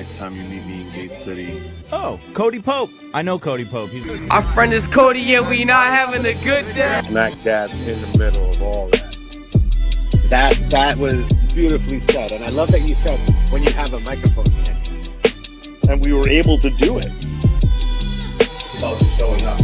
next time you meet me in Gate City. Oh, Cody Pope. I know Cody Pope. Our friend is Cody, yeah, we not having a good day. Smack dab in the middle of all that. That was beautifully said. And I love that you said when you have a microphone. And we were able to do it. It's about just showing up.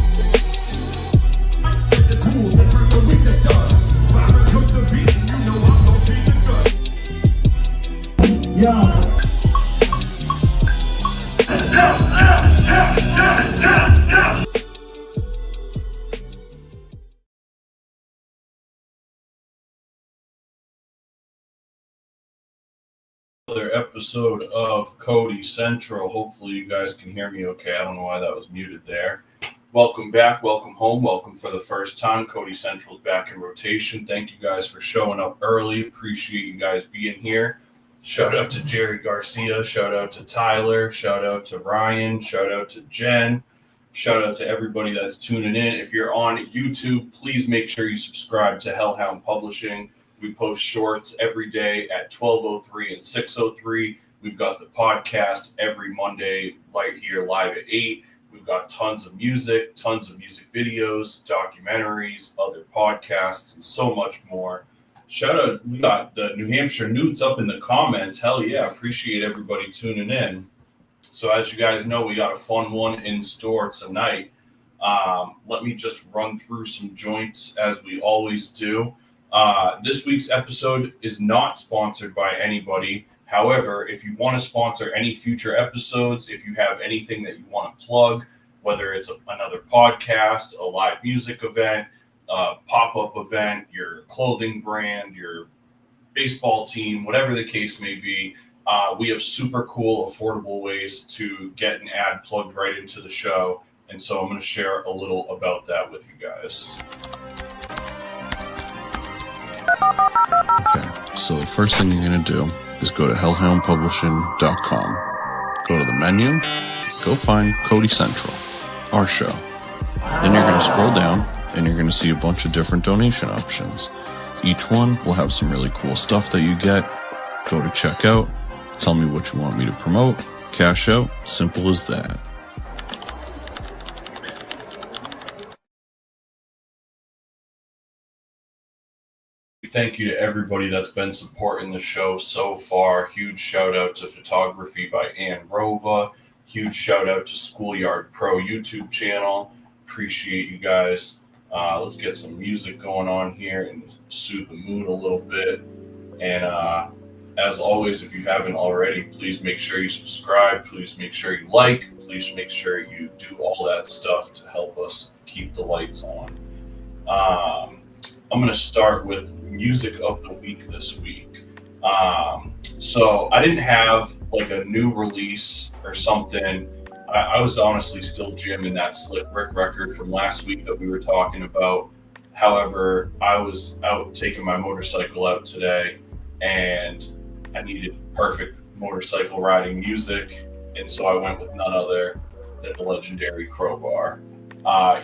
Another episode of Cody Central. Hopefully you guys can hear me okay. I don't know why that was muted there. Welcome back, welcome home, welcome for the first time. Cody Central's back in rotation. Thank you guys for showing up early. Appreciate you guys being here. Shout out to Jerry Garcia, shout out to Tyler, shout out to Ryan, shout out to Jen, shout out to everybody that's tuning in. If you're on YouTube, please make sure you subscribe to Hellhound Publishing. We post shorts every day at 12:03 and 6:03. We've got the podcast every Monday right here live at 8. We've got tons of music videos, documentaries, other podcasts, and so much more. Shout out, we got the New Hampshire Newts up in the comments. Hell yeah, appreciate everybody tuning in. So as you guys know, we got a fun one in store tonight. Let me just run through some joints as we always do. This week's episode is not sponsored by anybody. However, if you want to sponsor any future episodes, if you have anything that you want to plug, whether it's another podcast, a live music event, pop-up event, your clothing brand, your baseball team, whatever the case may be, we have super cool, affordable ways to get an ad plugged right into the show. And so I'm going to share a little about that with you guys. Okay, so the first thing you're going to do is go to hellhoundpublishing.com. Go to the menu, go find Cody Central, our show. Then you're going to scroll down and you're going to see a bunch of different donation options. Each one will have some really cool stuff that you get. Go to checkout, tell me what you want me to promote, cash out, simple as that. Thank you to everybody that's been supporting the show so far. Huge shout out to Photography by Ann Rova. Huge shout out to Schoolyard Pro YouTube channel. Appreciate you guys. Let's get some music going on here and soothe the mood a little bit. And as always, if you haven't already, please make sure you subscribe. Please make sure you like. Please make sure you do all that stuff to help us keep the lights on. I'm going to start with music of the week this week. So I didn't have like a new release or something. I was honestly still jamming that Slick Rick record from last week that we were talking about. However, I was out taking my motorcycle out today and I needed perfect motorcycle riding music. And so I went with none other than the legendary Crowbar.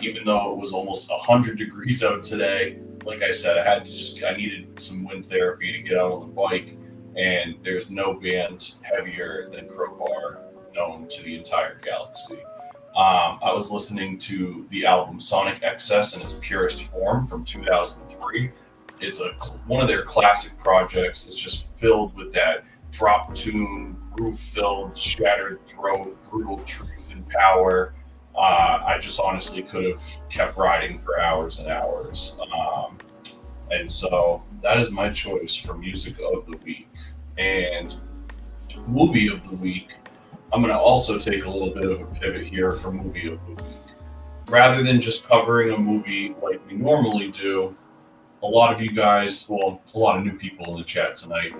Even though it was almost 100 degrees out today, like I said, I needed some wind therapy to get out on the bike, and there's no band heavier than Crowbar known to the entire galaxy. I was listening to the album Sonic Excess in its purest form from 2003. It's one of their classic projects. It's just filled with that drop tune, groove-filled, shattered throat, brutal truth and power. I just honestly could have kept riding for hours and hours. And so that is my choice for music of the week. And movie of the week, I'm going to also take a little bit of a pivot here for movie of the week. Rather than just covering a movie like we normally do, a lot of you guys, well, a lot of new people in the chat tonight,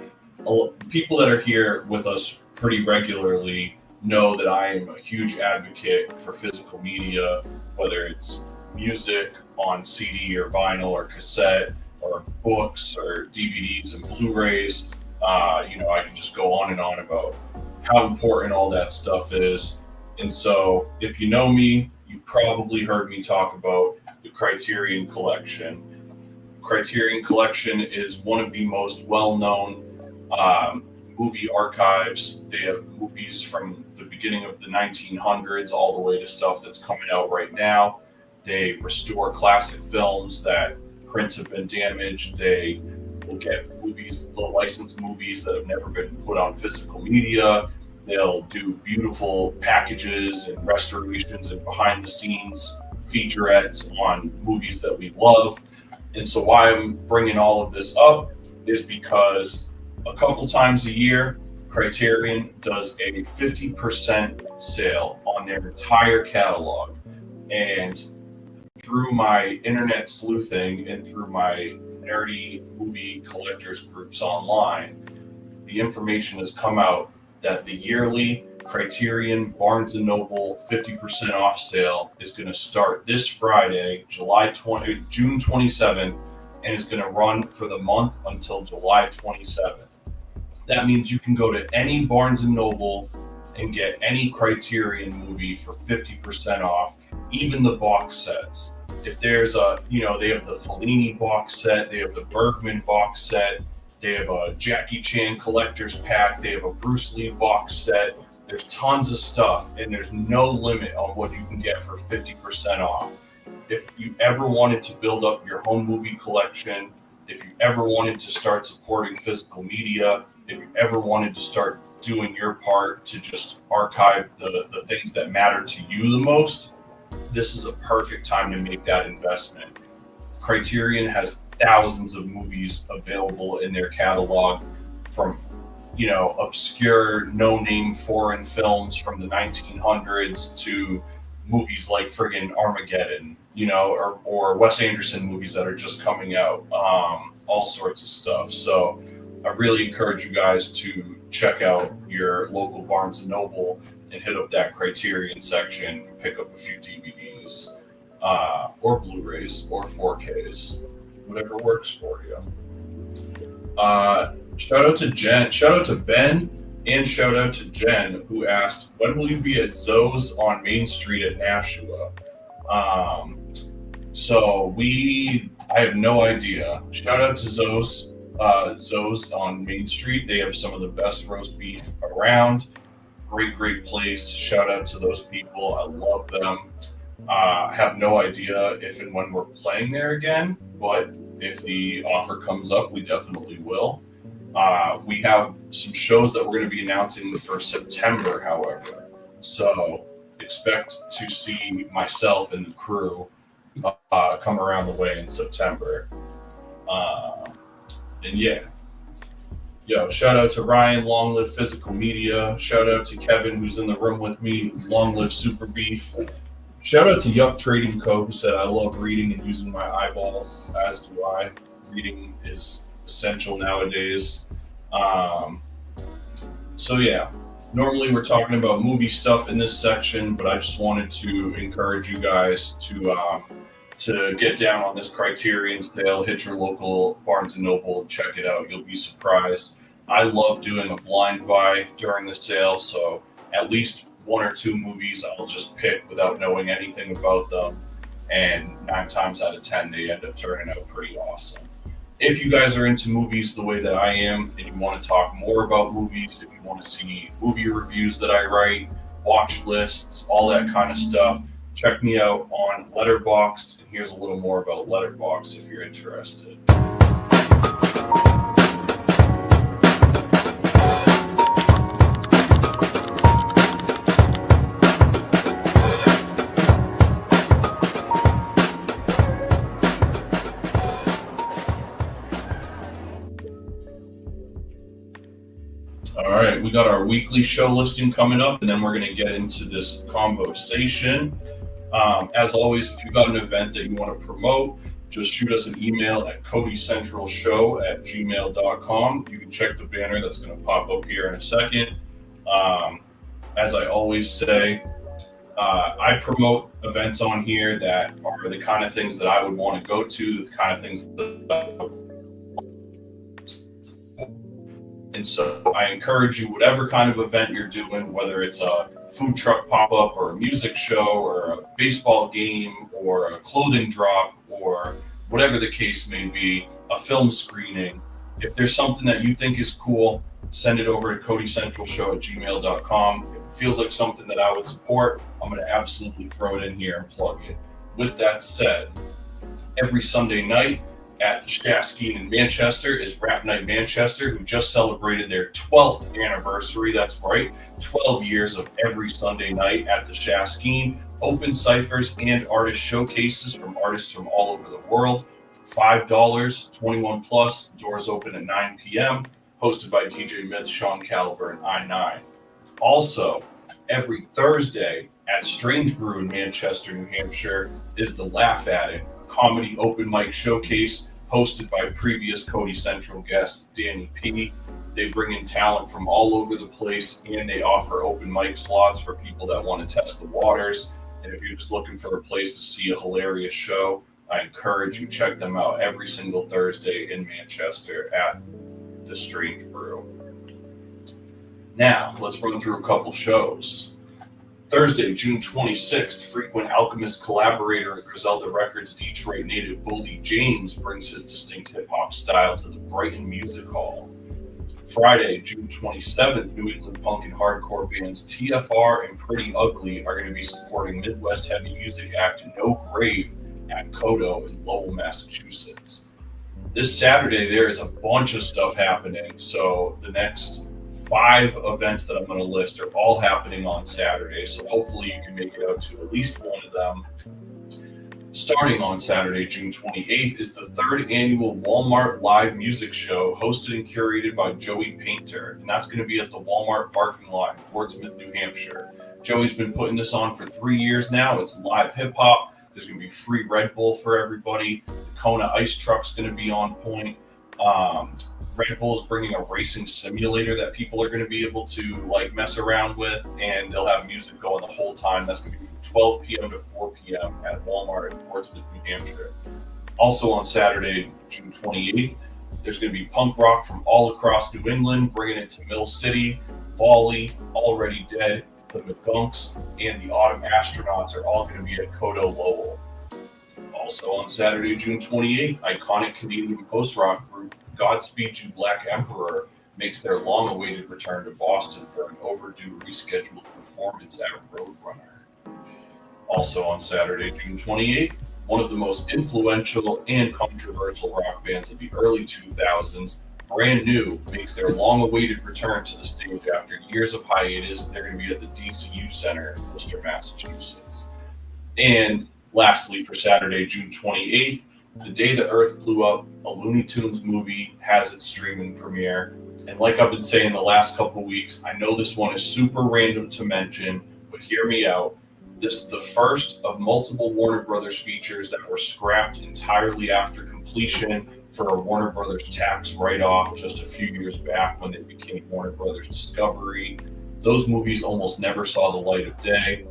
people that are here with us pretty regularly know that I am a huge advocate for physical media, whether it's music on CD or vinyl or cassette or books or DVDs and Blu-rays. I can just go on and on about how important all that stuff is. And so if you know me, you've probably heard me talk about the Criterion Collection. Criterion Collection is one of the most well-known movie archives. They have movies from the beginning of the 1900s all the way to stuff that's coming out right now. They restore classic films that prints have been damaged. They will get movies, little licensed movies that have never been put on physical media. They'll do beautiful packages and restorations and behind the scenes featurettes on movies that we love. And so why I'm bringing all of this up is because a couple times a year, Criterion does a 50% sale on their entire catalog. And through my internet sleuthing and through my nerdy movie collectors groups online, the information has come out that the yearly Criterion Barnes & Noble 50% off sale is going to start this Friday, June 27th, and is going to run for the month until July 27th. That means you can go to any Barnes & Noble and get any Criterion movie for 50% off, even the box sets. If there's they have the Fellini box set, they have the Bergman box set, they have a Jackie Chan collector's pack, they have a Bruce Lee box set. There's tons of stuff, and there's no limit on what you can get for 50% off. If you ever wanted to build up your home movie collection, if you ever wanted to start supporting physical media, if you ever wanted to start doing your part to just archive the things that matter to you the most, this is a perfect time to make that investment. Criterion has thousands of movies available in their catalog, from obscure no-name foreign films from the 1900s to movies like friggin' Armageddon, or Wes Anderson movies that are just coming out, all sorts of stuff. So I really encourage you guys to check out your local Barnes & Noble and hit up that Criterion section and pick up a few DVDs, or Blu-rays, or 4Ks, whatever works for you. Shout out to Jen, shout out to Ben, and shout out to Jen, who asked, when will you be at Zoe's on Main Street at Nashua? I have no idea. Shout out to Zoe's on Main Street. They have some of the best roast beef around. Great place. Shout out to those people. I love them. Have no idea if and when we're playing there again, but if the offer comes up, we definitely will. We have some shows that we're going to be announcing for September, however. So expect to see myself and the crew come around the way in September. And yeah. Yo, shout out to Ryan, long live physical media. Shout out to Kevin, who's in the room with me, long live Super Beef. Shout out to Yup Trading Co., who said, I love reading and using my eyeballs, as do I. Reading is essential nowadays. So yeah, normally we're talking about movie stuff in this section, but I just wanted to encourage you guys to get down on this Criterion sale. Hit your local Barnes & Noble, check it out. You'll be surprised. I love doing a blind buy during the sale, so at least one or two movies I'll just pick without knowing anything about them, and 9 times out of 10 they end up turning out pretty awesome. If you guys are into movies the way that I am, and you want to talk more about movies, if you want to see movie reviews that I write, watch lists, all that kind of stuff, check me out on Letterboxd, and here's a little more about Letterboxd if you're interested. All right, we got our weekly show listing coming up, and then we're going to get into this conversation. As always, if you've got an event that you want to promote, just shoot us an email at codycentralshow@gmail.com. You can check the banner that's going to pop up here in a second. As I always say, I promote events on here that are the kind of things that I would want to go to, the kind of things that and so I encourage you, whatever kind of event you're doing, whether it's a food truck pop-up or a music show or a baseball game or a clothing drop or whatever the case may be, a film screening, if there's something that you think is cool, send it over to CodyCentralShow@gmail.com. If it feels like something that I would support, I'm going to absolutely throw it in here and plug it. With that said, every Sunday night at the Shaskeen in Manchester is Rap Night Manchester, who just celebrated their 12th anniversary. That's right, 12 years of every Sunday night at the Shaskeen. Open ciphers and artist showcases from artists from all over the world. For $5, 21 plus, doors open at 9 p.m., hosted by DJ Myth, Sean Caliber, and I9. Also, every Thursday at Strange Brew in Manchester, New Hampshire, is the Laugh At It comedy open mic showcase hosted by previous Cody Central guest Danny P. They bring in talent from all over the place, and they offer open mic slots for people that want to test the waters. And if you're just looking for a place to see a hilarious show, I encourage you check them out every single Thursday in Manchester at the Strange Brew. Now, let's run through a couple shows. Thursday, June 26th, frequent Alchemist collaborator at Griselda Records Detroit native Boldy James brings his distinct hip-hop style to the Brighton Music Hall. Friday, June 27th, New England punk and hardcore bands TFR and Pretty Ugly are going to be supporting Midwest heavy music act No Grave at Kodo in Lowell, Massachusetts. This Saturday, there is a bunch of stuff happening, so the next 5 events that I'm going to list are all happening on Saturday, so hopefully you can make it out to at least one of them. Starting on Saturday, June 28th, is the 3rd annual Walmart Live Music Show, hosted and curated by Joey Painter, and that's going to be at the Walmart parking lot in Portsmouth, New Hampshire. Joey's been putting this on for 3 years now. It's live hip-hop. There's going to be free Red Bull for everybody. The Kona ice truck's going to be on point. Red Bull is bringing a racing simulator that people are going to be able to mess around with, and they'll have music going the whole time. That's going to be from 12 p.m. to 4 p.m. at Walmart in Portsmouth, New Hampshire. Also on Saturday, June 28th, there's going to be punk rock from all across New England, bringing it to Mill City. Volley, Already Dead, the McGunks, and the Autumn Astronauts are all going to be at Kodo Lowell. Also on Saturday, June 28th, iconic Canadian post-rock group Godspeed You Black Emperor makes their long-awaited return to Boston for an overdue rescheduled performance at Roadrunner. Also on Saturday, June 28th, one of the most influential and controversial rock bands of the early 2000s, Brand New, makes their long-awaited return to the stage after years of hiatus. They're going to be at the DCU Center in Worcester, Massachusetts. And lastly, for Saturday, June 28th, The Day the Earth Blew Up, a Looney Tunes movie, has its streaming premiere. And like I've been saying the last couple weeks, I know this one is super random to mention, but hear me out. This is the first of multiple Warner Brothers features that were scrapped entirely after completion for a Warner Brothers tax write-off just a few years back when they became Warner Brothers Discovery. Those movies almost never saw the light of day.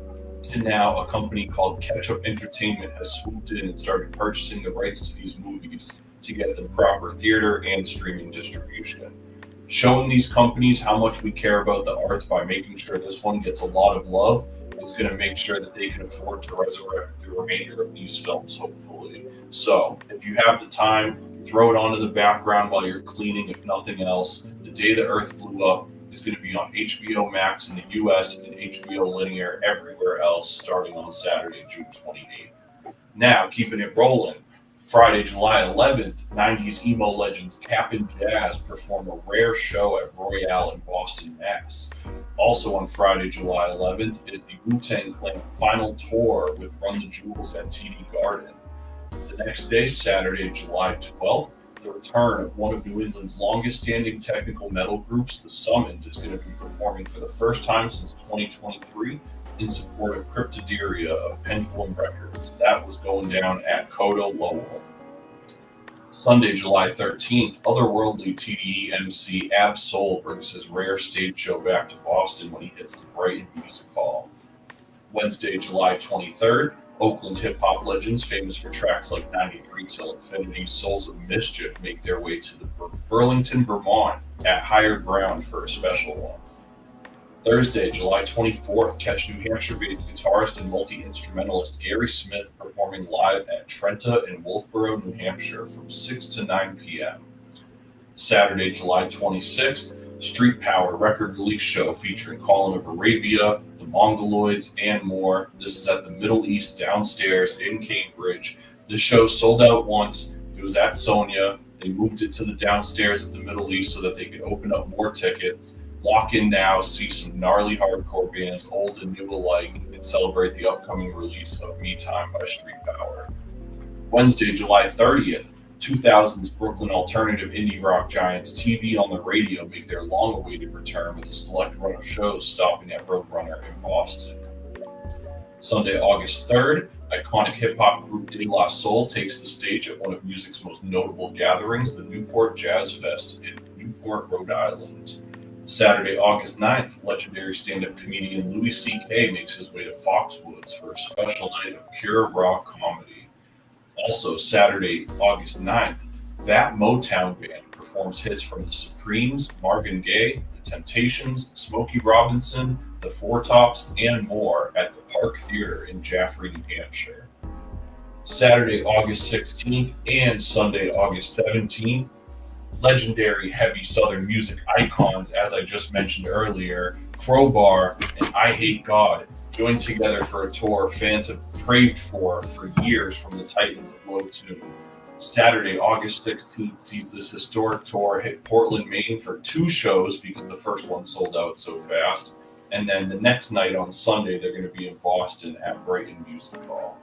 And now a company called Ketchup Entertainment has swooped in and started purchasing the rights to these movies to get them proper theater and streaming distribution. Showing these companies how much we care about the arts by making sure this one gets a lot of love is going to make sure that they can afford to resurrect the remainder of these films, hopefully. So if you have the time, throw it on in the background while you're cleaning, if nothing else. The Day the Earth Blew Up is going to be on HBO Max in the US and HBO Linear everywhere else starting on Saturday, June 28th. Now, keeping it rolling, Friday, July 11th, 90s emo legends Cap'n Jazz perform a rare show at Royale in Boston, Mass. Also on Friday, July 11th is the Wu-Tang Clan final tour with Run the Jewels at TD Garden. The next day, Saturday, July 12th, the return of one of New England's longest-standing technical metal groups, The Summoned, is going to be performing for the first time since 2023 in support of Cryptoderia of Pendulum Records. That was going down at Kodo Lowell. Sunday, July 13th, otherworldly TDE MC Ab Soul brings his rare stage show back to Boston when he hits the Brighton Music Hall. Wednesday, July 23rd, Oakland hip-hop legends famous for tracks like 93 Till Infinity, Souls of Mischief make their way to the Burlington, Vermont at Higher Ground for a special one. Thursday, July 24th, catch New Hampshire-based guitarist and multi-instrumentalist Gary Smith performing live at Trenta in Wolfboro, New Hampshire from 6 to 9 p.m. Saturday, July 26th, Street Power record release show featuring Colin of Arabia, the Mongoloids, and more. This is at the Middle East downstairs in Cambridge. The show sold out once. It was at Sonia. They moved it to the downstairs of the Middle East so that they could open up more tickets. Walk in now, see some gnarly hardcore bands, old and new alike, and celebrate the upcoming release of Me Time by Street Power. Wednesday, July 30th, 2000s Brooklyn alternative indie rock giants TV on the Radio make their long-awaited return with a select run of shows stopping at Roadrunner in Boston. Sunday, August 3rd, iconic hip-hop group De La Soul takes the stage at one of music's most notable gatherings, the Newport Jazz Fest in Newport, Rhode Island. Saturday, August 9th, legendary stand-up comedian Louis C.K. makes his way to Foxwoods for a special night of pure raw comedy. Also, Saturday, August 9th, That Motown Band performs hits from the Supremes, Marvin Gaye, The Temptations, Smokey Robinson, The Four Tops, and more at the Park Theater in Jaffrey, New Hampshire. Saturday, August 16th and Sunday, August 17th, legendary heavy Southern music icons, as I just mentioned earlier, Crowbar and I Hate God, joined together for a tour fans have craved for years from the Titans of Low Tune. Saturday, August 16th sees this historic tour hit Portland, Maine for 2 shows because the first one sold out so fast. And then the next night on Sunday, they're going to be in Boston at Brighton Music Hall.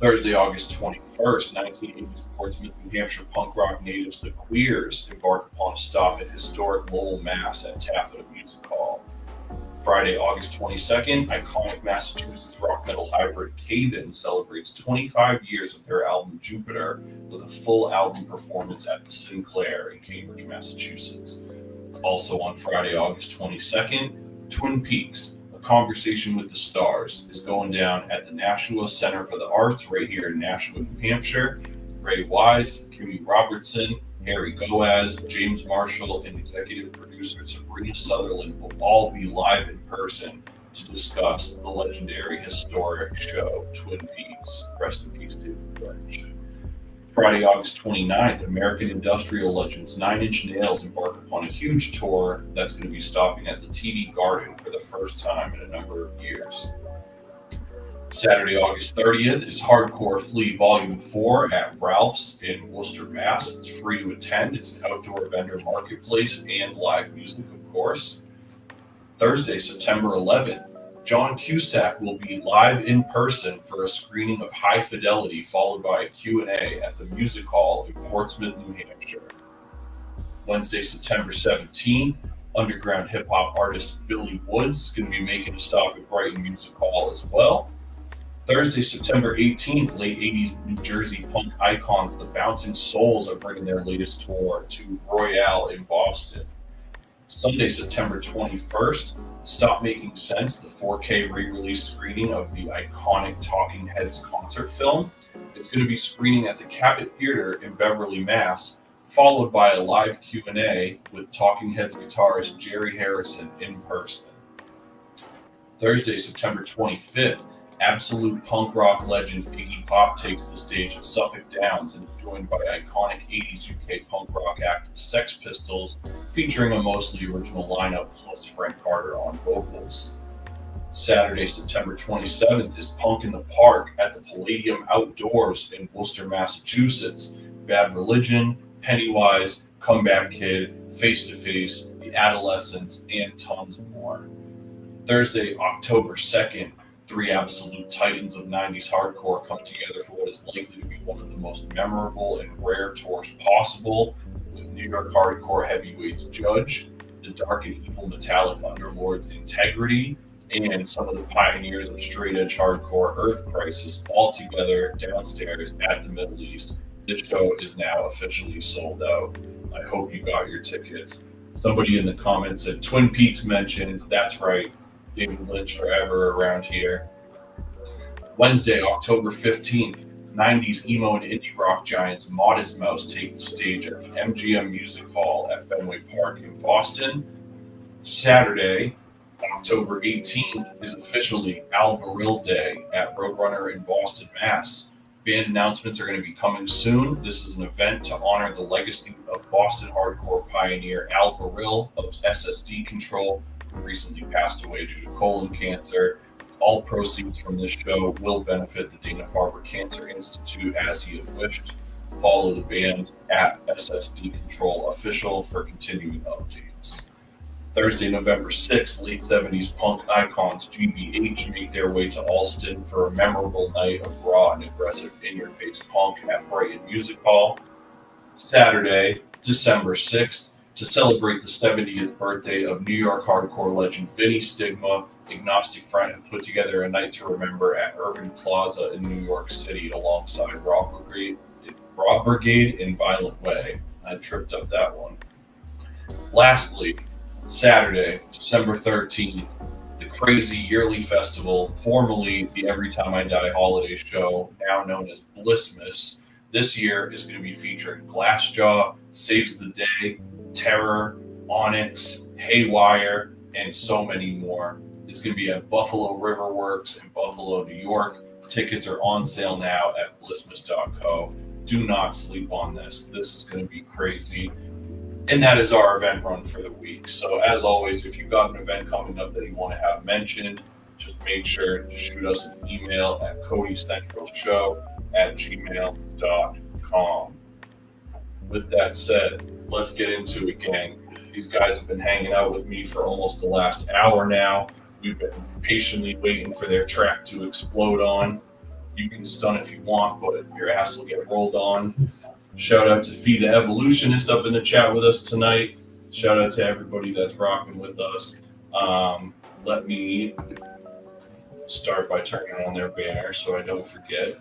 Thursday, August 21st, 1980s Portsmouth, New Hampshire punk rock natives The Queers embark upon a stop at historic Lowell, Mass. At Taffeta Music Hall. Friday, August 22nd, iconic Massachusetts rock metal hybrid Cave-In celebrates 25 years of their album Jupiter with a full album performance at the Sinclair in Cambridge, Massachusetts. Also on Friday, August 22nd, Twin Peaks, A Conversation with the Stars, is going down at the Nashua Center for the Arts right here in Nashua, New Hampshire. Ray Wise, Kimmy Robertson, Harry Goaz, James Marshall, and executive producer Sabrina Sutherland will all be live in person to discuss the legendary historic show Twin Peaks. Rest in peace, David Lynch. Friday, August 29th, American industrial legends Nine Inch Nails embark upon a huge tour that's going to be stopping at the TD Garden for the first time in a number of years. Saturday, August 30th is Hardcore Flea Volume 4 at Ralph's in Worcester, Mass. It's free to attend. It's an outdoor vendor marketplace and live music, of course. Thursday, September 11th, John Cusack will be live in person for a screening of High Fidelity, followed by a Q&A at the Music Hall in Portsmouth, New Hampshire. Wednesday, September 17th, underground hip-hop artist Billy Woods is going to be making a stop at Brighton Music Hall as well. Thursday, September 18th, late 80s New Jersey punk icons The Bouncing Souls are bringing their latest tour to Royale in Boston. Sunday, September 21st, Stop Making Sense, the 4K re-release screening of the iconic Talking Heads concert film, is going to be screening at the Cabot Theater in Beverly, Mass., followed by a live Q&A with Talking Heads guitarist Jerry Harrison in person. Thursday, September 25th, absolute punk rock legend Iggy Pop takes the stage at Suffolk Downs and is joined by iconic 80s UK punk rock act Sex Pistols, featuring a mostly original lineup plus Frank Carter on vocals. Saturday, September 27th is Punk in the Park at the Palladium Outdoors in Worcester, Massachusetts. Bad Religion, Pennywise, Comeback Kid, Face to Face, The Adolescents, and tons more. Thursday, October 2nd, 3 absolute titans of 90s hardcore come together for what is likely to be one of the most memorable and rare tours possible, with New York hardcore heavyweights Judge, the dark and evil metallic underlords Integrity, and some of the pioneers of straight-edge hardcore Earth Crisis all together downstairs at the Middle East. This show is now officially sold out. I hope you got your tickets. Somebody in the comments said Twin Peaks mentioned. That's right. David Lynch forever around here. Wednesday, October 15th, 90s emo and indie rock giants Modest Mouse take the stage at the MGM Music Hall at Fenway Park in Boston. Saturday, October 18th, is officially Al Baril Day at Roadrunner in Boston, Mass. Band announcements are going to be coming soon. This is an event to honor the legacy of Boston hardcore pioneer Al Baril of SSD Control, who recently passed away due to colon cancer. All proceeds from this show will benefit the Dana-Farber Cancer Institute as he had wished. Follow the band at SSD Control Official for continuing updates. Thursday, November 6th, late 70s punk icons GBH make their way to Alston for a memorable night of raw and aggressive in-your-face punk at Brighton Music Hall. Saturday, December 6th, to celebrate the 70th birthday of New York hardcore legend Vinny Stigma, Agnostic Front have put together a night to remember at Irving Plaza in New York City alongside Raw Brigade and Violent Way. I tripped up that one. Lastly, Saturday, December 13th, the crazy yearly festival, formerly the Every Time I Die holiday show, now known as Blissmas, this year is going to be featuring Glassjaw, Saves the Day, Terror, Onyx, Haywire, and so many more. It's going to be at Buffalo River Works in Buffalo, New York. Tickets are on sale now at blissmas.co. Do not sleep on this. This is going to be crazy. And that is our event run for the week. So as always, if you've got an event coming up that you want to have mentioned, just make sure to shoot us an email at codycentralshow@gmail.com. With that said, let's get into it, gang. These guys have been hanging out with me for almost the last hour now. We've been patiently waiting for their track to explode on. You can stun if you want, but your ass will get rolled on. Shout out to Fee the Evolutionist up in the chat with us tonight. Shout out to everybody that's rocking with us. Let me start by turning on their banner so I don't forget.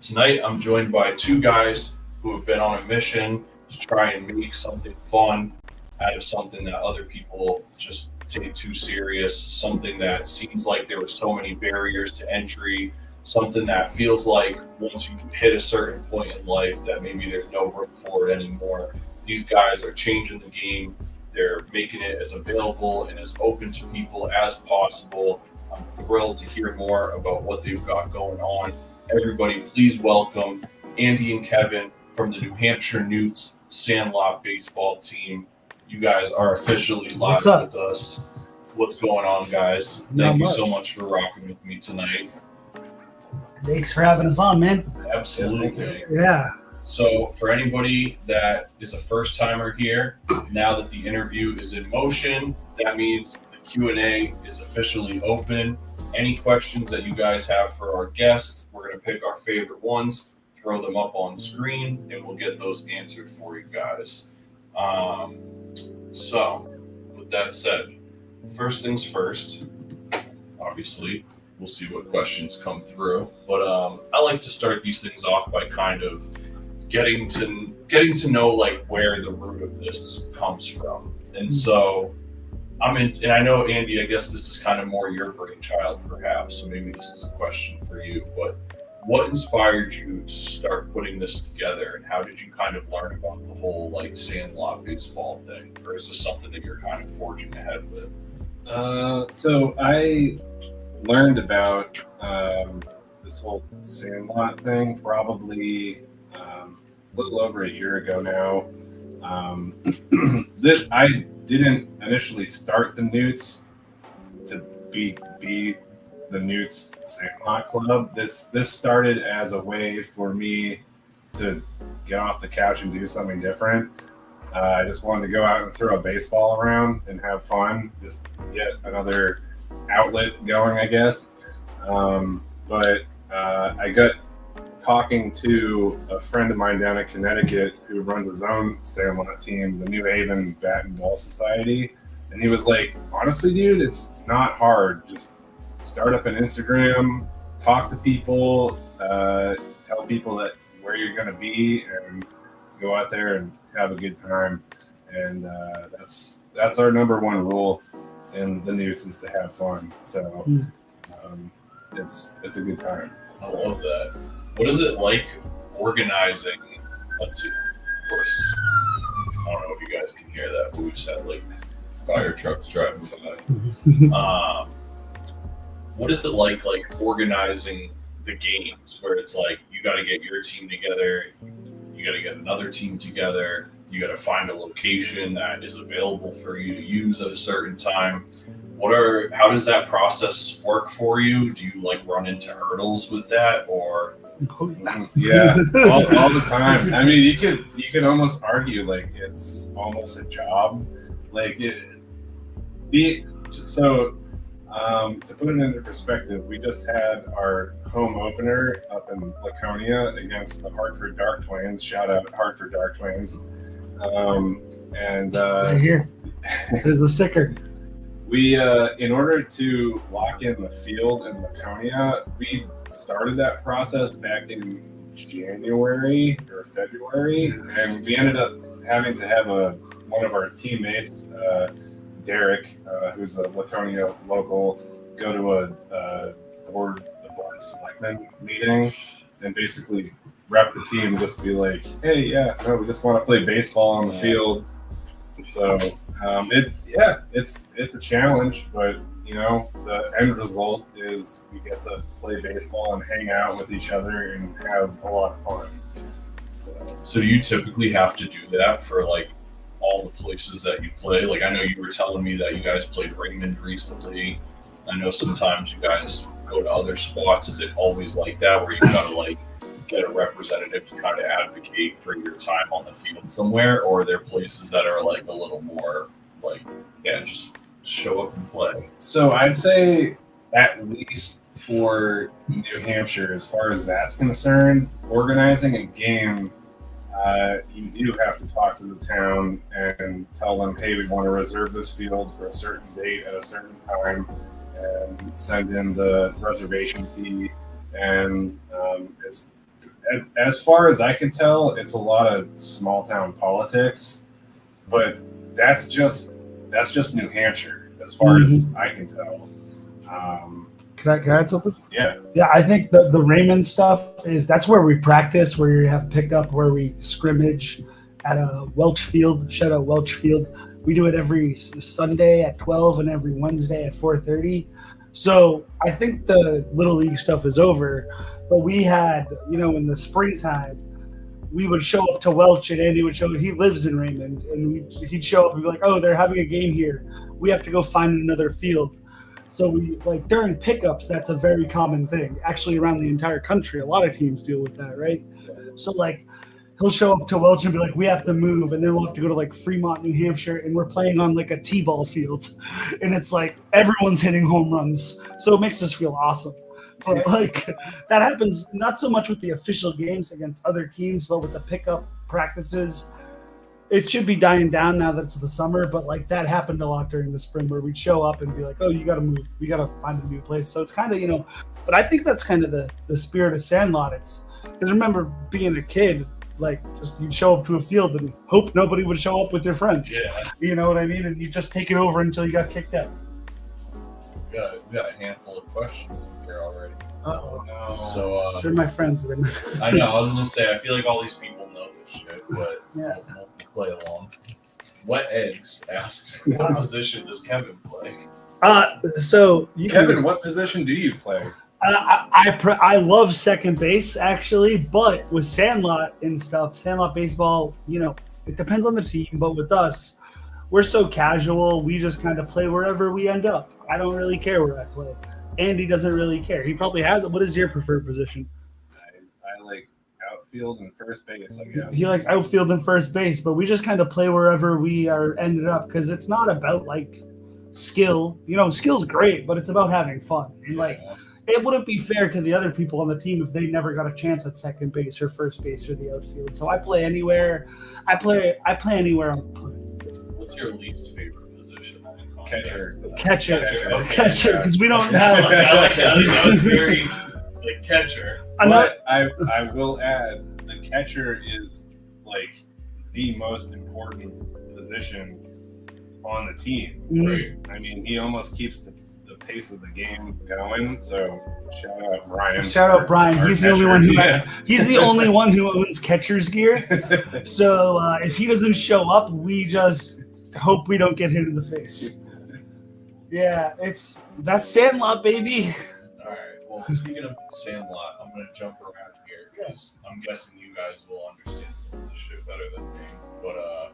Tonight I'm joined by two guys who have been on a mission to try and make something fun out of something that other people just take too serious, something that seems like there were so many barriers to entry, something that feels like once you hit a certain point in life that maybe there's no room for it anymore. These guys are changing the game. They're making it as available and as open to people as possible. I'm thrilled to hear more about what they've got going on. Everybody, please welcome Andy and Kevin from the New Hampshire Newts Sandlot baseball team. You guys are officially live with us. What's going on, guys? Thank you so much for rocking with me tonight. Thanks for having us on, man. Absolutely. Yeah. So for anybody that is a first timer here, now that the interview is in motion, that means the Q&A is officially open. Any questions that you guys have for our guests, we're going to pick our favorite ones, throw them up on screen, and we'll get those answered for you guys. So with that said, first things first, obviously, we'll see what questions come through. But I like to start these things off by kind of getting to know like where the root of this comes from. And so and I know, Andy, I guess this is kind of more your brainchild perhaps, so maybe this is a question for you, but what inspired you to start putting this together, and how did you kind of learn about the whole like Sandlot baseball thing? Or is this something that you're kind of forging ahead with? So I learned about this whole Sandlot thing probably a little over a year ago now. That I didn't initially start the Newts to be the Newts Sandlot Club. This started as a way for me to get off the couch and do something different. I just wanted to go out and throw a baseball around and have fun, just get another outlet going, I guess. But I got talking to a friend of mine down in Connecticut who runs his own Sandlot team, the New Haven Bat and Ball Society. And he was like, honestly, dude, it's not hard. Just start up an Instagram, talk to people, tell people that where you're going to be, and go out there and have a good time. And that's our number one rule in the Newts, is to have fun. So it's a good time. I love that. What is it like organizing a team? Of course, I don't know if you guys can hear that, but we just had like fire trucks driving by. What is it like organizing the games where it's like you got to get your team together, you got to get another team together, you got to find a location that is available for you to use at a certain time. How does that process work for you? Do you like run into hurdles with that, or? Yeah, all the time. I mean, you could almost argue like it's almost a job. Like to put it into perspective, we just had our home opener up in Laconia against the Hartford Dark Twins. Shout out Hartford Dark Twins. Right here. There's the sticker. We, in order to lock in the field in Laconia, we started that process back in January or February, and we ended up having to have one of our teammates, Derek, who's a Laconia local, go to a board selectman meeting and basically rep the team, just be like, hey, yeah, no, we just want to play baseball on the field. So it's a challenge, but the end result is we get to play baseball and hang out with each other and have a lot of fun. So do you typically have to do that for like all the places that you play? Like I know you were telling me that you guys played Raymond recently. I know sometimes you guys go to other spots. Is it always like that where you gotta like get a representative to kind of advocate for your time on the field somewhere, or are there places that are like a little more like, yeah, just show up and play? So I'd say at least for New Hampshire, as far as that's concerned, organizing a game, you do have to talk to the town and tell them, hey, we want to reserve this field for a certain date at a certain time, and send in the reservation fee. And it's, as far as I can tell, it's a lot of small town politics, but that's just New Hampshire as far as I can tell. Can I add something? Yeah. Yeah, I think the Raymond stuff that's where we practice, where you have pickup, where we scrimmage at a Welch Field. Shout out Welch Field. We do it every Sunday at 12 and every Wednesday at 4:30. So I think the Little League stuff is over, but we had, in the springtime, we would show up to Welch and Andy would show up. He lives in Raymond, and he'd show up and be like, oh, they're having a game here. We have to go find another field. So we, like, during pickups, that's a very common thing. Actually, around the entire country, a lot of teams deal with that, right? So, like, he'll show up to Welch and be like, we have to move, and then we'll have to go to, like, Fremont, New Hampshire, and we're playing on, like, a T-ball field. And it's like everyone's hitting home runs. So it makes us feel awesome. But, like, that happens not so much with the official games against other teams, but with the pickup practices. It should be dying down now that it's the summer, but like that happened a lot during the spring where we'd show up and be like, oh, you got to move. We got to find a new place. So it's kind of, but I think that's kind of the spirit of Sandlot. It's because remember being a kid, like just you'd show up to a field and hope nobody would show up with your friends. Yeah. You know what I mean? And you just take it over until you got kicked out. We got a handful of questions here already. Oh no. So they're my friends. I know. I was gonna say I feel like all these people know this shit, but yeah. We'll play along. Wet Eggs asks, what position does Kevin play? So Kevin, what position do you play? I love second base actually, but with Sandlot and stuff, Sandlot baseball, it depends on the team. But with us, we're so casual. We just kind of play wherever we end up. I don't really care where I play. Andy doesn't really care. He probably has it. What is your preferred position? I like outfield and first base, I guess. He likes outfield and first base, but we just kind of play wherever we are ended up because it's not about like skill. Skill's great, but it's about having fun. And it wouldn't be fair to the other people on the team if they never got a chance at second base or first base or the outfield. So I play anywhere. I play anywhere on the plane. What's your least favorite position? Catcher. Catcher, because we don't have. I like that. That was very catcher. But I will add, the catcher is like the most important position on the team. Right. I mean, he almost keeps the pace of the game going. So shout out Brian. He's the only one he's the only one who owns catcher's gear. So if he doesn't show up, we just hope we don't get hit in the face. Yeah, that's Sandlot, baby. All right. Well, speaking of Sandlot, I'm going to jump around here because I'm guessing you guys will understand some of this shit better than me. But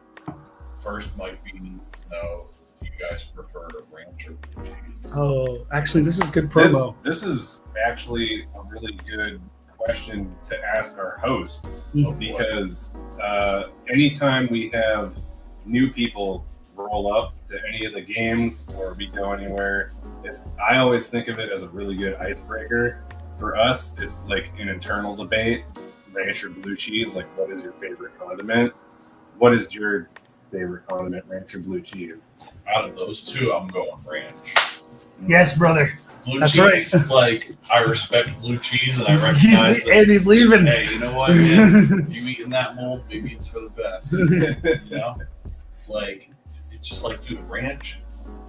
first, Mike B needs to know, do you guys prefer ranch or blue cheese? Oh, actually, this is good promo. This is actually a really good question to ask our host because anytime we have new people roll up to any of the games or we go anywhere, I always think of it as a really good icebreaker. For us, it's like an internal debate, ranch or blue cheese, like what is your favorite condiment? What is your favorite condiment, ranch or blue cheese? Out of those two, I'm going ranch. Yes, brother. Blue That's cheese, right. Like, I respect blue cheese and I recognize that, and he's leaving. hey, you know what, man? If you eating that mold, maybe it's for the best. You know? Like, it's just like, dude, ranch,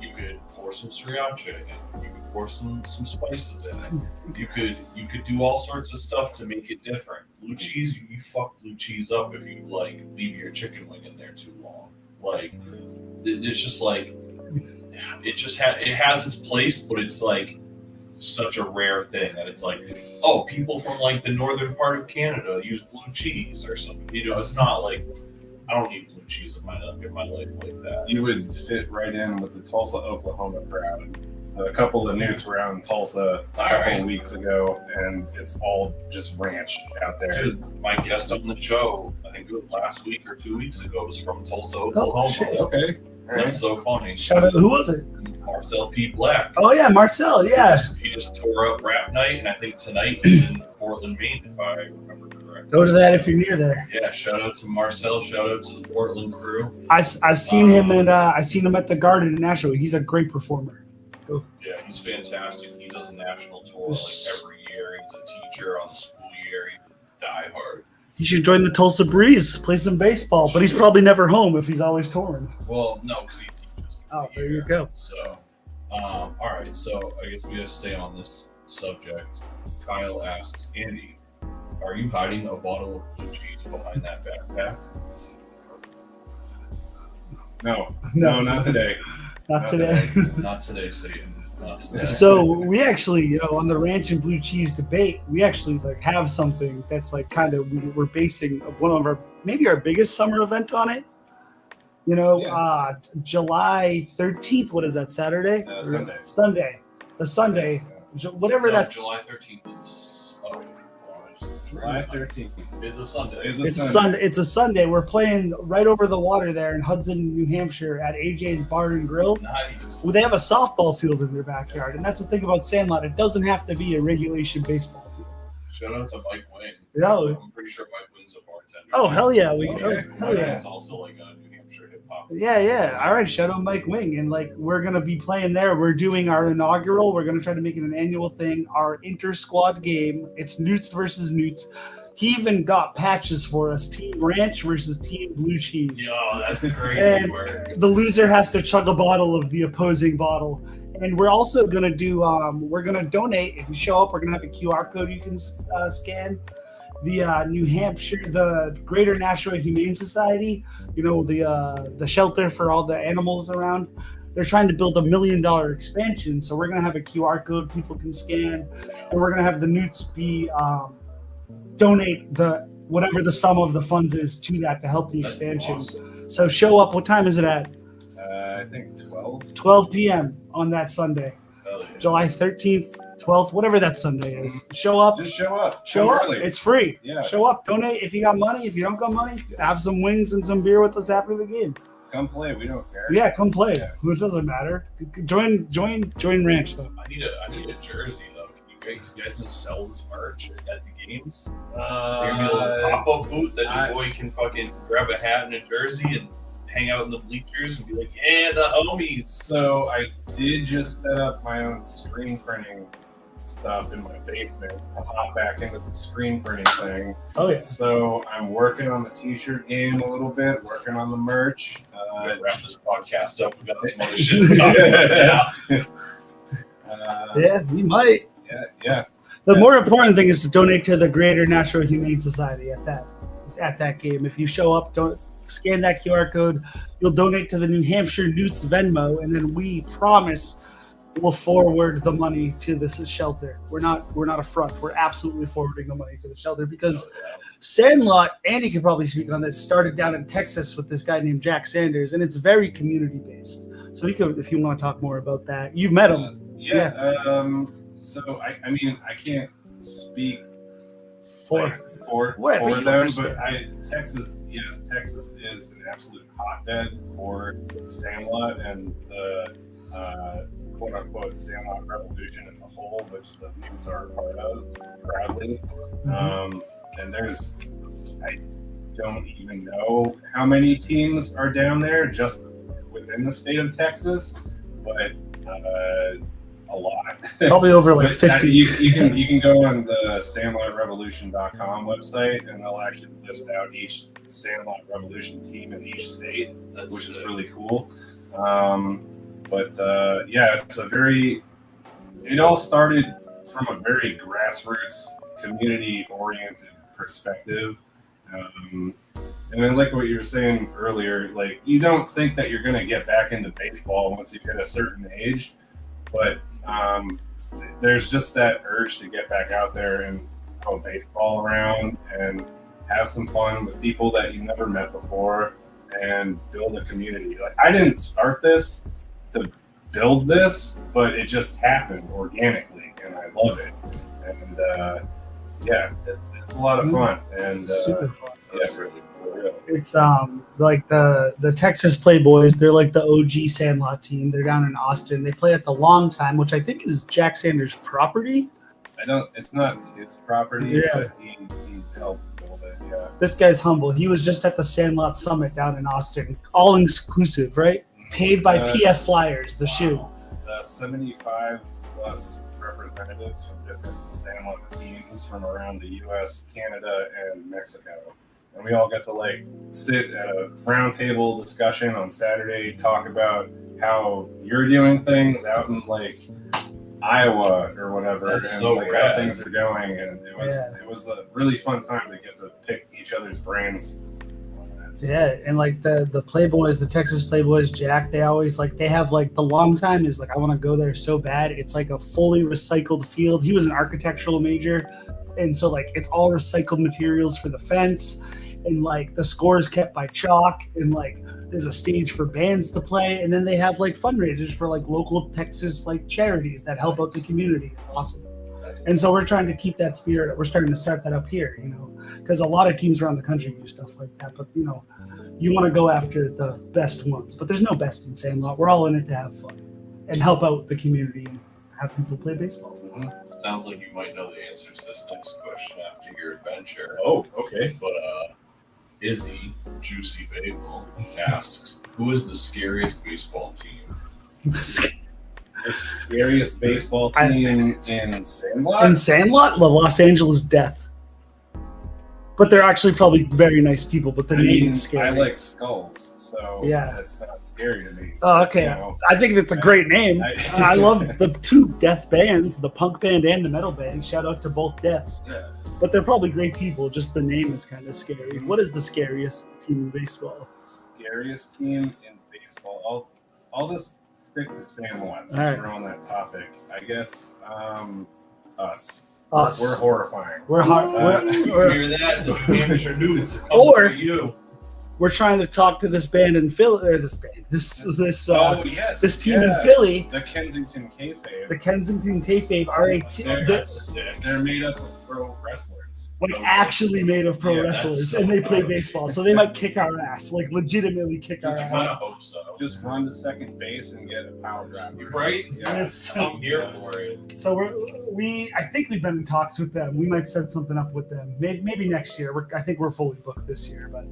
you could pour some sriracha in it. You could pour some spices in it. You could do all sorts of stuff to make it different. Blue cheese, you fuck blue cheese up if you, like, leave your chicken wing in there too long. Like, it's just like, it has its place, but it's like such a rare thing that it's like, oh, people from like the northern part of Canada use blue cheese or something. You know, it's not like, I don't need blue cheese in my life like that. You would fit right in with the Tulsa, Oklahoma crowd. So a couple of Newts were out in Tulsa a couple of weeks ago, and it's all just ranch out there. Dude, my guest on the show, I think it was last week or 2 weeks ago, was from Tulsa, Oklahoma. Oh, shit. Okay. That's so funny. Shout out, who was it? Marcel P. Black. Oh, yeah, Marcel, yeah. He just tore up rap night, and I think tonight he's in Portland, Maine, if I remember correctly. Go to that if you're near there. Yeah, shout out to Marcel, shout out to the Portland crew. I've seen him and I seen him at the Garden in Nashville. He's a great performer. Go. Yeah, he's fantastic. He does a national tour like every year. He's a teacher on the school year. He's die hard. He should join the Tulsa Breeze, play some baseball, but he's probably never home if he's always touring. Well, no, because he teaches. Oh, there you go. So, all right. So I guess we gotta stay on this subject. Kyle asks, Andy, are you hiding a bottle of blue cheese behind that backpack? No, not today. Not today. Not today, Satan. Not today. So we actually, on the ranch and blue cheese debate, we actually like have something that's like kind of we're basing one of maybe our biggest summer event on it. July 13th. What is that? Saturday? Sunday. Sunday. The Sunday. Whatever that. July 13th is. July 13th is a Sunday. It's a Sunday. We're playing right over the water there in Hudson, New Hampshire at AJ's Bar and Grill. Nice. Well, they have a softball field in their backyard, and that's the thing about Sandlot. It doesn't have to be a regulation baseball field. Shout out to Mike Wayne. Yeah. I'm pretty sure Mike Wayne's a bartender. Oh, hell yeah. Hell yeah. It's also like a New Hampshire hip hop. Yeah. All right. Shout out Mike Wing. And like, we're going to be playing there. We're doing our inaugural. We're going to try to make it an annual thing. Our inter-squad game. It's Newts versus Newts. He even got patches for us. Team Ranch versus Team Blue Cheese. Yo, that's crazy. And work. The loser has to chug a bottle of the opposing bottle. And we're also going to do, we're going to donate. If you show up, we're going to have a QR code you can scan. The New Hampshire, the Greater National Humane Society, the shelter for all the animals around, they're trying to build $1 million expansion. So we're going to have a QR code people can scan. And we're going to have the Newts be donate whatever the sum of the funds is to that to help the expansion. Awesome. So show up. What time is it at? I think 12. 12 p.m. on that Sunday. Hell yeah. July 13th, 12th, whatever that Sunday is. Show up. Just show up. Show up. Early. It's free. Yeah. Show up. Donate if you got money. If you don't got money, have some wings and some beer with us after the game. Come play. We don't care. Yeah, come play. Yeah. It doesn't matter. Join Ranch though. I need a jersey though. Can you guys don't sell this merch at the games? Maybe a little pop-up booth that your boy can fucking grab a hat and a jersey and hang out in the bleachers and be like, yeah, the homies. So I did just set up my own screen printing stuff in my basement. I'll hop back into the screen printing thing. Oh yeah. So I'm working on the t-shirt game a little bit, working on the merch. Wrap this podcast up. We got some other shit to talk about. Yeah, we might. Yeah. The more important thing is to donate to the Greater National Humane Society at that game. If you show up, don't scan that QR code. You'll donate to the New Hampshire Newts Venmo, and then we promise will forward the money to this shelter. We're not a front. We're absolutely forwarding the money to the shelter because Sandlot, Andy could probably speak on this, started down in Texas with this guy named Jack Sanders, and it's very community based. So he could, if you want to talk more about that. You've met him. So I mean, I can't speak For them, but Texas is an absolute hotbed for Sandlot and the quote unquote Sandlot revolution as a whole, which the Newts are a part of proudly. And I don't even know how many teams are down there just within the state of Texas, but a lot. Probably over like 50. You can go on the SandlotRevolution.com website, and they'll actually list out each Sandlot Revolution team in each state, which is really cool. It all started from a very grassroots, community-oriented perspective. And I like what you were saying earlier, like, you don't think that you're going to get back into baseball once you hit a certain age, but there's just that urge to get back out there and throw baseball around and have some fun with people that you never met before and build a community. Like, I didn't start this to build this, but it just happened organically, and I love it. And it's a lot of fun. And super fun. Yeah, really. It's like the Texas Playboys. They're like the OG Sandlot team. They're down in Austin. They play at the Long Time, which I think is Jack Sanders' property. It's not his property, Yeah. but he helped build it. Yeah. This guy's humble. He was just at the Sandlot Summit down in Austin, all exclusive, right? Paid by PF Flyers, the shoe. 75 plus representatives from different Sandlot teams from around the U.S., Canada, and Mexico. And we all get to like sit at a roundtable discussion on Saturday, talk about how you're doing things out in like Iowa or whatever, That's and so like rad. how things are going. And it was a really fun time to get to pick each other's brains. Yeah, and like the Playboys, the Texas Playboys, Jack, they always they have like the Long Time is like, I want to go there so bad. It's like a fully recycled field. He was an architectural major, and so like it's all recycled materials for the fence, and like the score is kept by chalk, and like there's a stage for bands to play, and then they have like fundraisers for like local Texas like charities that help out the community. It's awesome. And so we're trying to keep that spirit. We're starting to start that up here, because a lot of teams around the country do stuff like that. But, you want to go after the best ones. But there's no best in Sandlot. We're all in it to have fun and help out the community and have people play baseball. Sounds like you might know the answer to this next question after your adventure. Oh, okay. But Izzy, Juicy Bagel, asks, who is the scariest baseball team? The scariest baseball team in Sandlot? In Sandlot, the Los Angeles Death. But they're actually probably very nice people, but the name is scary. I like skulls, so yeah, that's not scary to me. Oh, okay. I think it's a great name. I love the two death bands, the punk band and the metal band. Shout out to both deaths. Yeah. But they're probably great people. Just the name is kind of scary. What is the scariest team in baseball? Scariest team in baseball? I'll just stick to Sandlot since we're on that topic. I guess us. We're horrifying. We're hear that? The Hampshire Newts are coming or for you. We're trying to talk to this band in Philly. Or this team in Philly. The Kensington Kayfabe. The Kensington Kayfabe are they're made up of pro wrestlers. Actually made of pro wrestlers, and they play baseball, so they mimight kick our ass, like legitimately kick our ass. I hope so. Just run to second base and get a power drive. Right? Yeah. I'm here for it. So I think we've been in talks with them. We might set something up with them. Maybe next year. I think we're fully booked this year, but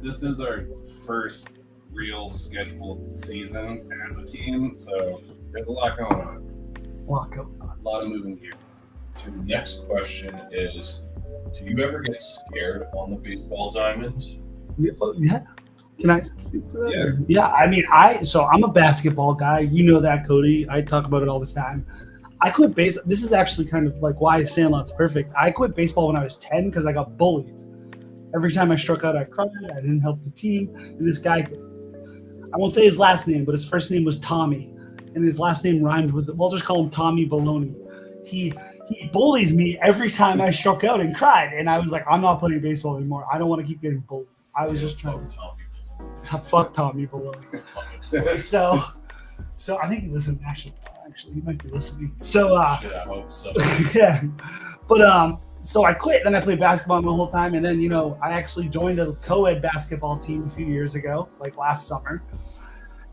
this is our first real scheduled season as a team, so there's a lot going on. A lot of moving gears. The next question is, do you ever get scared on the baseball diamond? Yeah. Can I speak to that? Yeah. Yeah. I mean, I'm a basketball guy. You know that, Cody. I talk about it all the time. I quit baseball. This is actually kind of like why Sandlot's perfect. I quit baseball when I was 10 because I got bullied. Every time I struck out, I cried. I didn't help the team. And this guy, I won't say his last name, but his first name was Tommy. and his last name rhymed with, we'll just call him Tommy Baloney. He bullied me every time I struck out and cried, and I was like, I'm not playing baseball anymore. I don't want to keep getting bullied. I was just trying to fuck Tommy Baloney. So I think he listened. Actually, he might be listening. So Shit, I hope so. yeah, but so I quit. Then I played basketball the whole time, and then I actually joined a co-ed basketball team a few years ago, like last summer.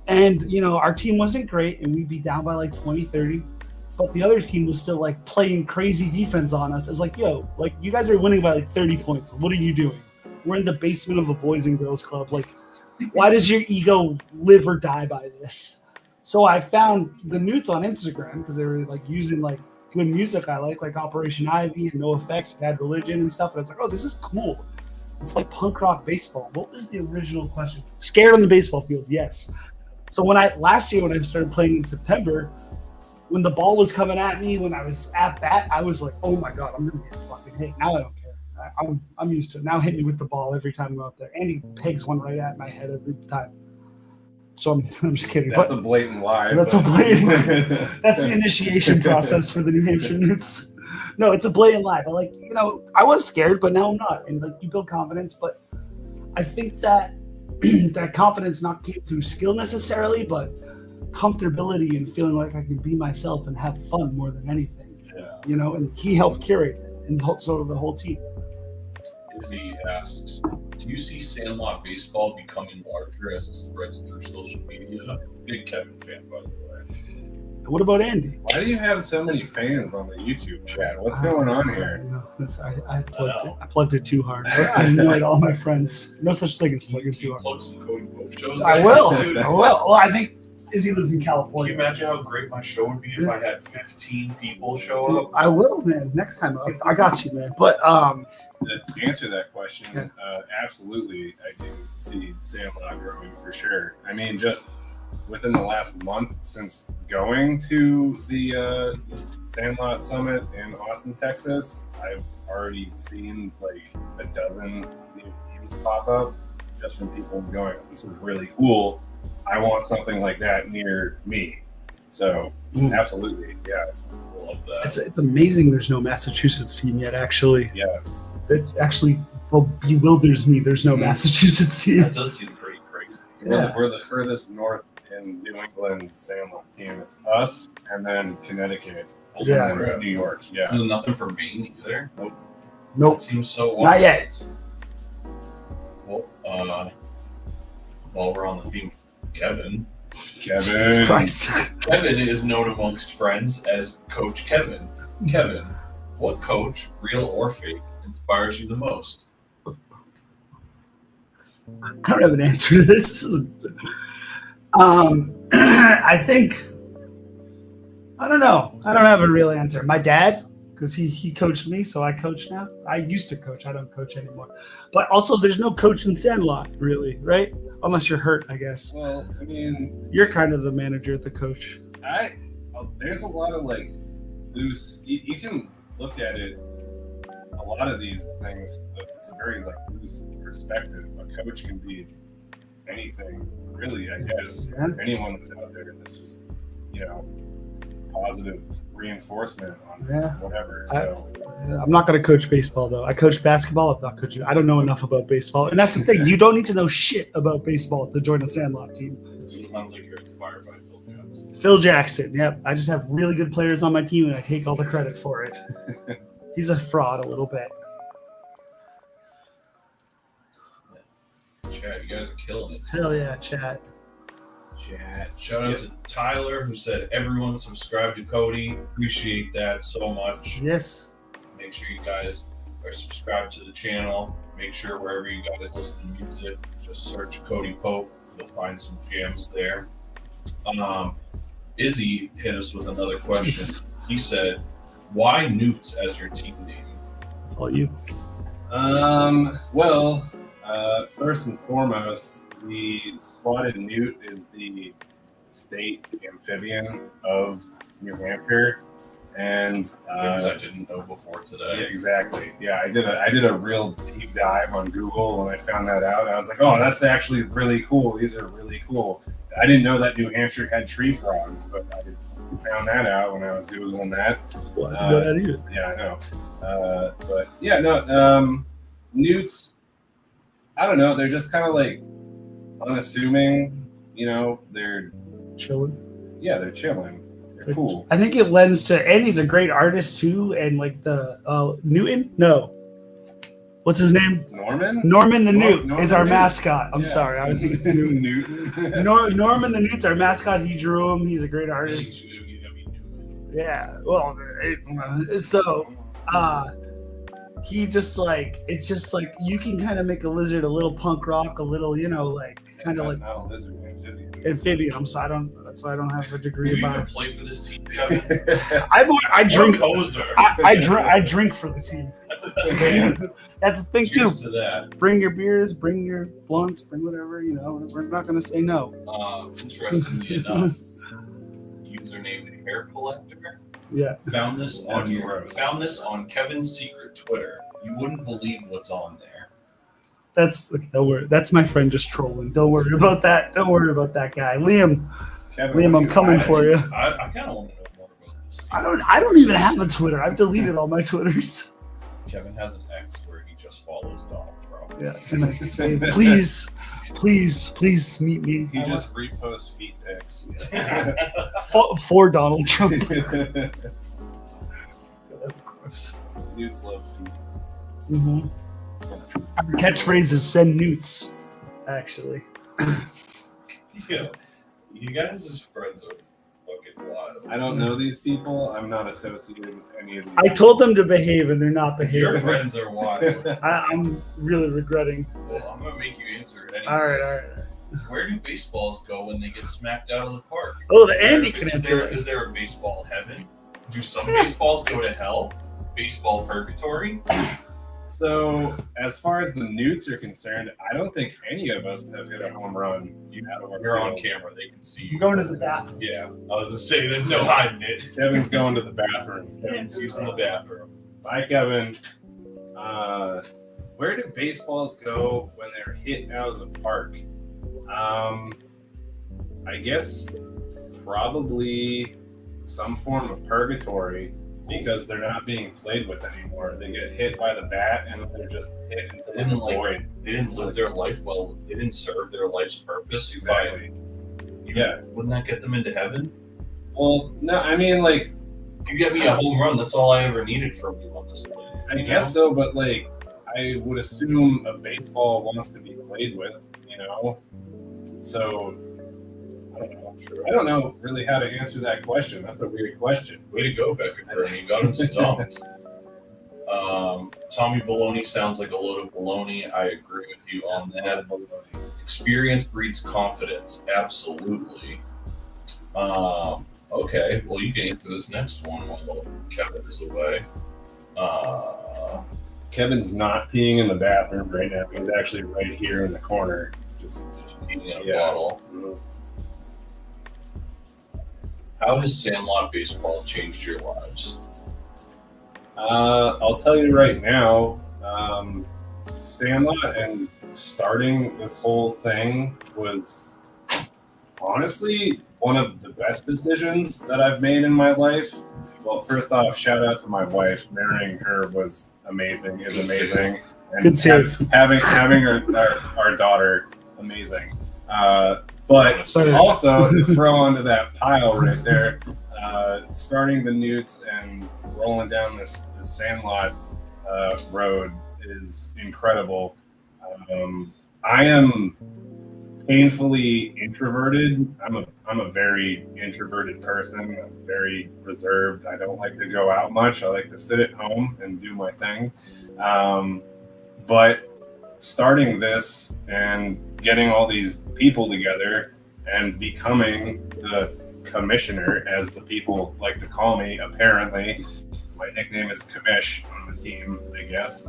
And our team wasn't great, and we'd be down by like 20, 30. But the other team was still like playing crazy defense on us. It's like, yo, like you guys are winning by like 30 points. What are you doing? We're in the basement of a boys and girls club. Like, why does your ego live or die by this? So I found the Newts on Instagram because they were like using like good music I like Operation Ivy and No Effects, Bad Religion and stuff. And I was like, oh, this is cool. It's like punk rock baseball. What was the original question? Scared on the baseball field, yes. So last year when I started playing in September, when the ball was coming at me, when I was at bat, I was like, oh my God, I'm going to get fucking hit. Now I don't care. I'm used to it. Now hit me with the ball every time I'm out there. And he pegs one right at my head every time. So I'm just kidding. That's a blatant lie. That's that's the initiation process for the New Hampshire Newts. No, it's a blatant lie. But like, I was scared, but now I'm not. And like you build confidence, but I think that that confidence not came through skill necessarily, but comfortability and feeling like I can be myself and have fun more than anything. Yeah. And he helped curate it, and so the whole team. Izzy asks, do you see Sandlot baseball becoming larger as it spreads through social media? Big Kevin fan, by the way. What about Andy? Why do you have so many fans on the YouTube chat? What's going on here? I plugged it too hard. I annoyed all my friends. No such thing as plugging too hard. Plug some Cody Pope shows. I will. Well, I think Izzy lives in California. Can you imagine how great my show would be if I had 15 people show up? I will, man. Next time, I got you, man. But to answer that question, absolutely, I do see Sandlot growing for sure. I mean, just within the last month since going to the Sandlot Summit in Austin, Texas, I've already seen like a dozen new teams pop up just from people going, this is really cool. I want something like that near me. So absolutely, yeah. Love that. It's amazing there's no Massachusetts team yet, actually. Yeah. It's actually bewilders me there's no Massachusetts team. That does seem pretty crazy. Yeah. We're the furthest north in New England Sandlot team. It's us and then Connecticut. Yeah. And New York. Yeah. There's nothing for Maine either. Nope. It seems so wild. Not yet. Well, while we're on the theme, Kevin. Jesus Christ. Kevin is known amongst friends as Coach Kevin. Kevin, what coach, real or fake, inspires you the most? I don't have an answer to this. I think, I don't know. I don't have a real answer. My dad, because he coached me, so I coach now. I used to coach. I don't coach anymore. But also, there's no coach in Sandlot, really, right? Unless you're hurt, I guess. Well, I mean, you're kind of the manager, the coach. There's a lot of like loose. You can look at it. A lot of these things, it's a very like loose perspective. A coach can be anything, really. I guess anyone that's out there that's just positive reinforcement on whatever. So I'm not going to coach baseball though. I coach basketball. I'm not coaching. I don't know enough about baseball, and that's the thing. You don't need to know shit about baseball to join a Sandlot team. It sounds like you're inspired by Phil Jackson. Phil Jackson. Yep. I just have really good players on my team, and I take all the credit for it. He's a fraud a little bit. Chat, you guys are killing it. Hell yeah, chat. Shout out to Tyler, who said everyone subscribe to Cody. Appreciate that so much. Yes. Make sure you guys are subscribed to the channel. Make sure wherever you guys listen to music, just search Cody Pope. You'll find some jams there. Izzy hit us with another question. He said, why Newts as your team name? That's all you. Well, first and foremost, the spotted newt is the state amphibian of New Hampshire, and things I didn't know before today. Yeah, exactly. Yeah, I did a real deep dive on Google when I found that out. I was like, oh, that's actually really cool. These are really cool. I didn't know that New Hampshire had tree frogs, but I found that out when I was Googling that. Well, I didn't know that either. Yeah, I know. But yeah, no, newts, I don't know. They're just kind of like unassuming, you know, they're Chilling. Yeah, they're chilling. They're cool. I think it lends to, and he's a great artist too. And like the Newton, no, what's his name? Norman the Newt is our mascot. I'm sorry, I think it's Newton. Norman the Newt's our mascot. He drew him. He's a great artist. Yeah. Well, he just like, it's just like you can kind of make a lizard a little punk rock, a little, you know, like kind of like not a lizard, amphibian. That's why I don't have a degree. Do you about even play for this team, Kevin? I drink. Poser. I drink for the team. That's the thing Cheers too. to that. Bring your beers, bring your blunts, bring whatever. You know, we're not going to say no. Interestingly enough, username Hair Collector. Yeah. Found this on Kevin's secret Twitter. You wouldn't believe what's on there. That's my friend just trolling. Don't worry about that. Don't worry about that guy, Liam. Liam, I'm coming for you. I kind of want to know more about this. I don't even have a Twitter. I've deleted all my Twitters. Kevin has an ex where he just follows Donald Trump. Yeah. Can I say, please meet me? He just reposts feet pics. For Donald Trump. Newts love feet. Mm-hmm. Our catchphrase is "send newts." Actually. Yeah, you guys' friends are fucking wild. I don't know these people. I'm not associated with any of these. I told them to behave, and they're not behaving. Your friends are wild. I'm really regretting. Well, I'm gonna make you answer it anyways. All right. Where do baseballs go when they get smacked out of the park? Oh, Andy can answer. Is there a baseball heaven? Do some baseballs go to hell? Baseball purgatory? So, as far as the Newts are concerned, I don't think any of us have hit a home run. You're on camera; they can see you. I'm going to the bathroom. Yeah, I was just saying, there's no hiding it. Kevin's going to the bathroom. Kevin's using the bathroom. Bye, Kevin. Where do baseballs go when they're hit out of the park? I guess probably some form of purgatory. Because they're not being played with anymore. They get hit by the bat and they're just hit into the void. They didn't live their life well. They didn't serve their life's purpose. Exactly. Yeah. Wouldn't that get them into heaven? Well, no, I mean, like... You get me a home run, that's all I ever needed from you on this play. I guess so, but, like, I would assume a baseball wants to be played with, you know? So... I don't know really how to answer that question. That's a weird question. Way to go, Becca Gurney. You got him stumped. Tommy Baloney sounds like a load of baloney. I agree with you on that. Experience breeds confidence. Absolutely. Okay, well, you can answer this next one while Kevin is away. Kevin's not peeing in the bathroom right now. He's actually right here in the corner. Just peeing in a bottle. Mm-hmm. How has Sandlot baseball changed your lives? I'll tell you right now, Sandlot and starting this whole thing was honestly one of the best decisions that I've made in my life. Well, first off, shout out to my wife. Marrying her was amazing. Is amazing. And good save. Having our daughter, amazing. But also, to throw onto that pile right there, starting the Newts and rolling down this Sandlot road is incredible. I am painfully introverted. I'm a very introverted person. I'm very reserved. I don't like to go out much. I like to sit at home and do my thing. But starting this and getting all these people together and becoming the commissioner, as the people like to call me, apparently. My nickname is Commish on the team, I guess.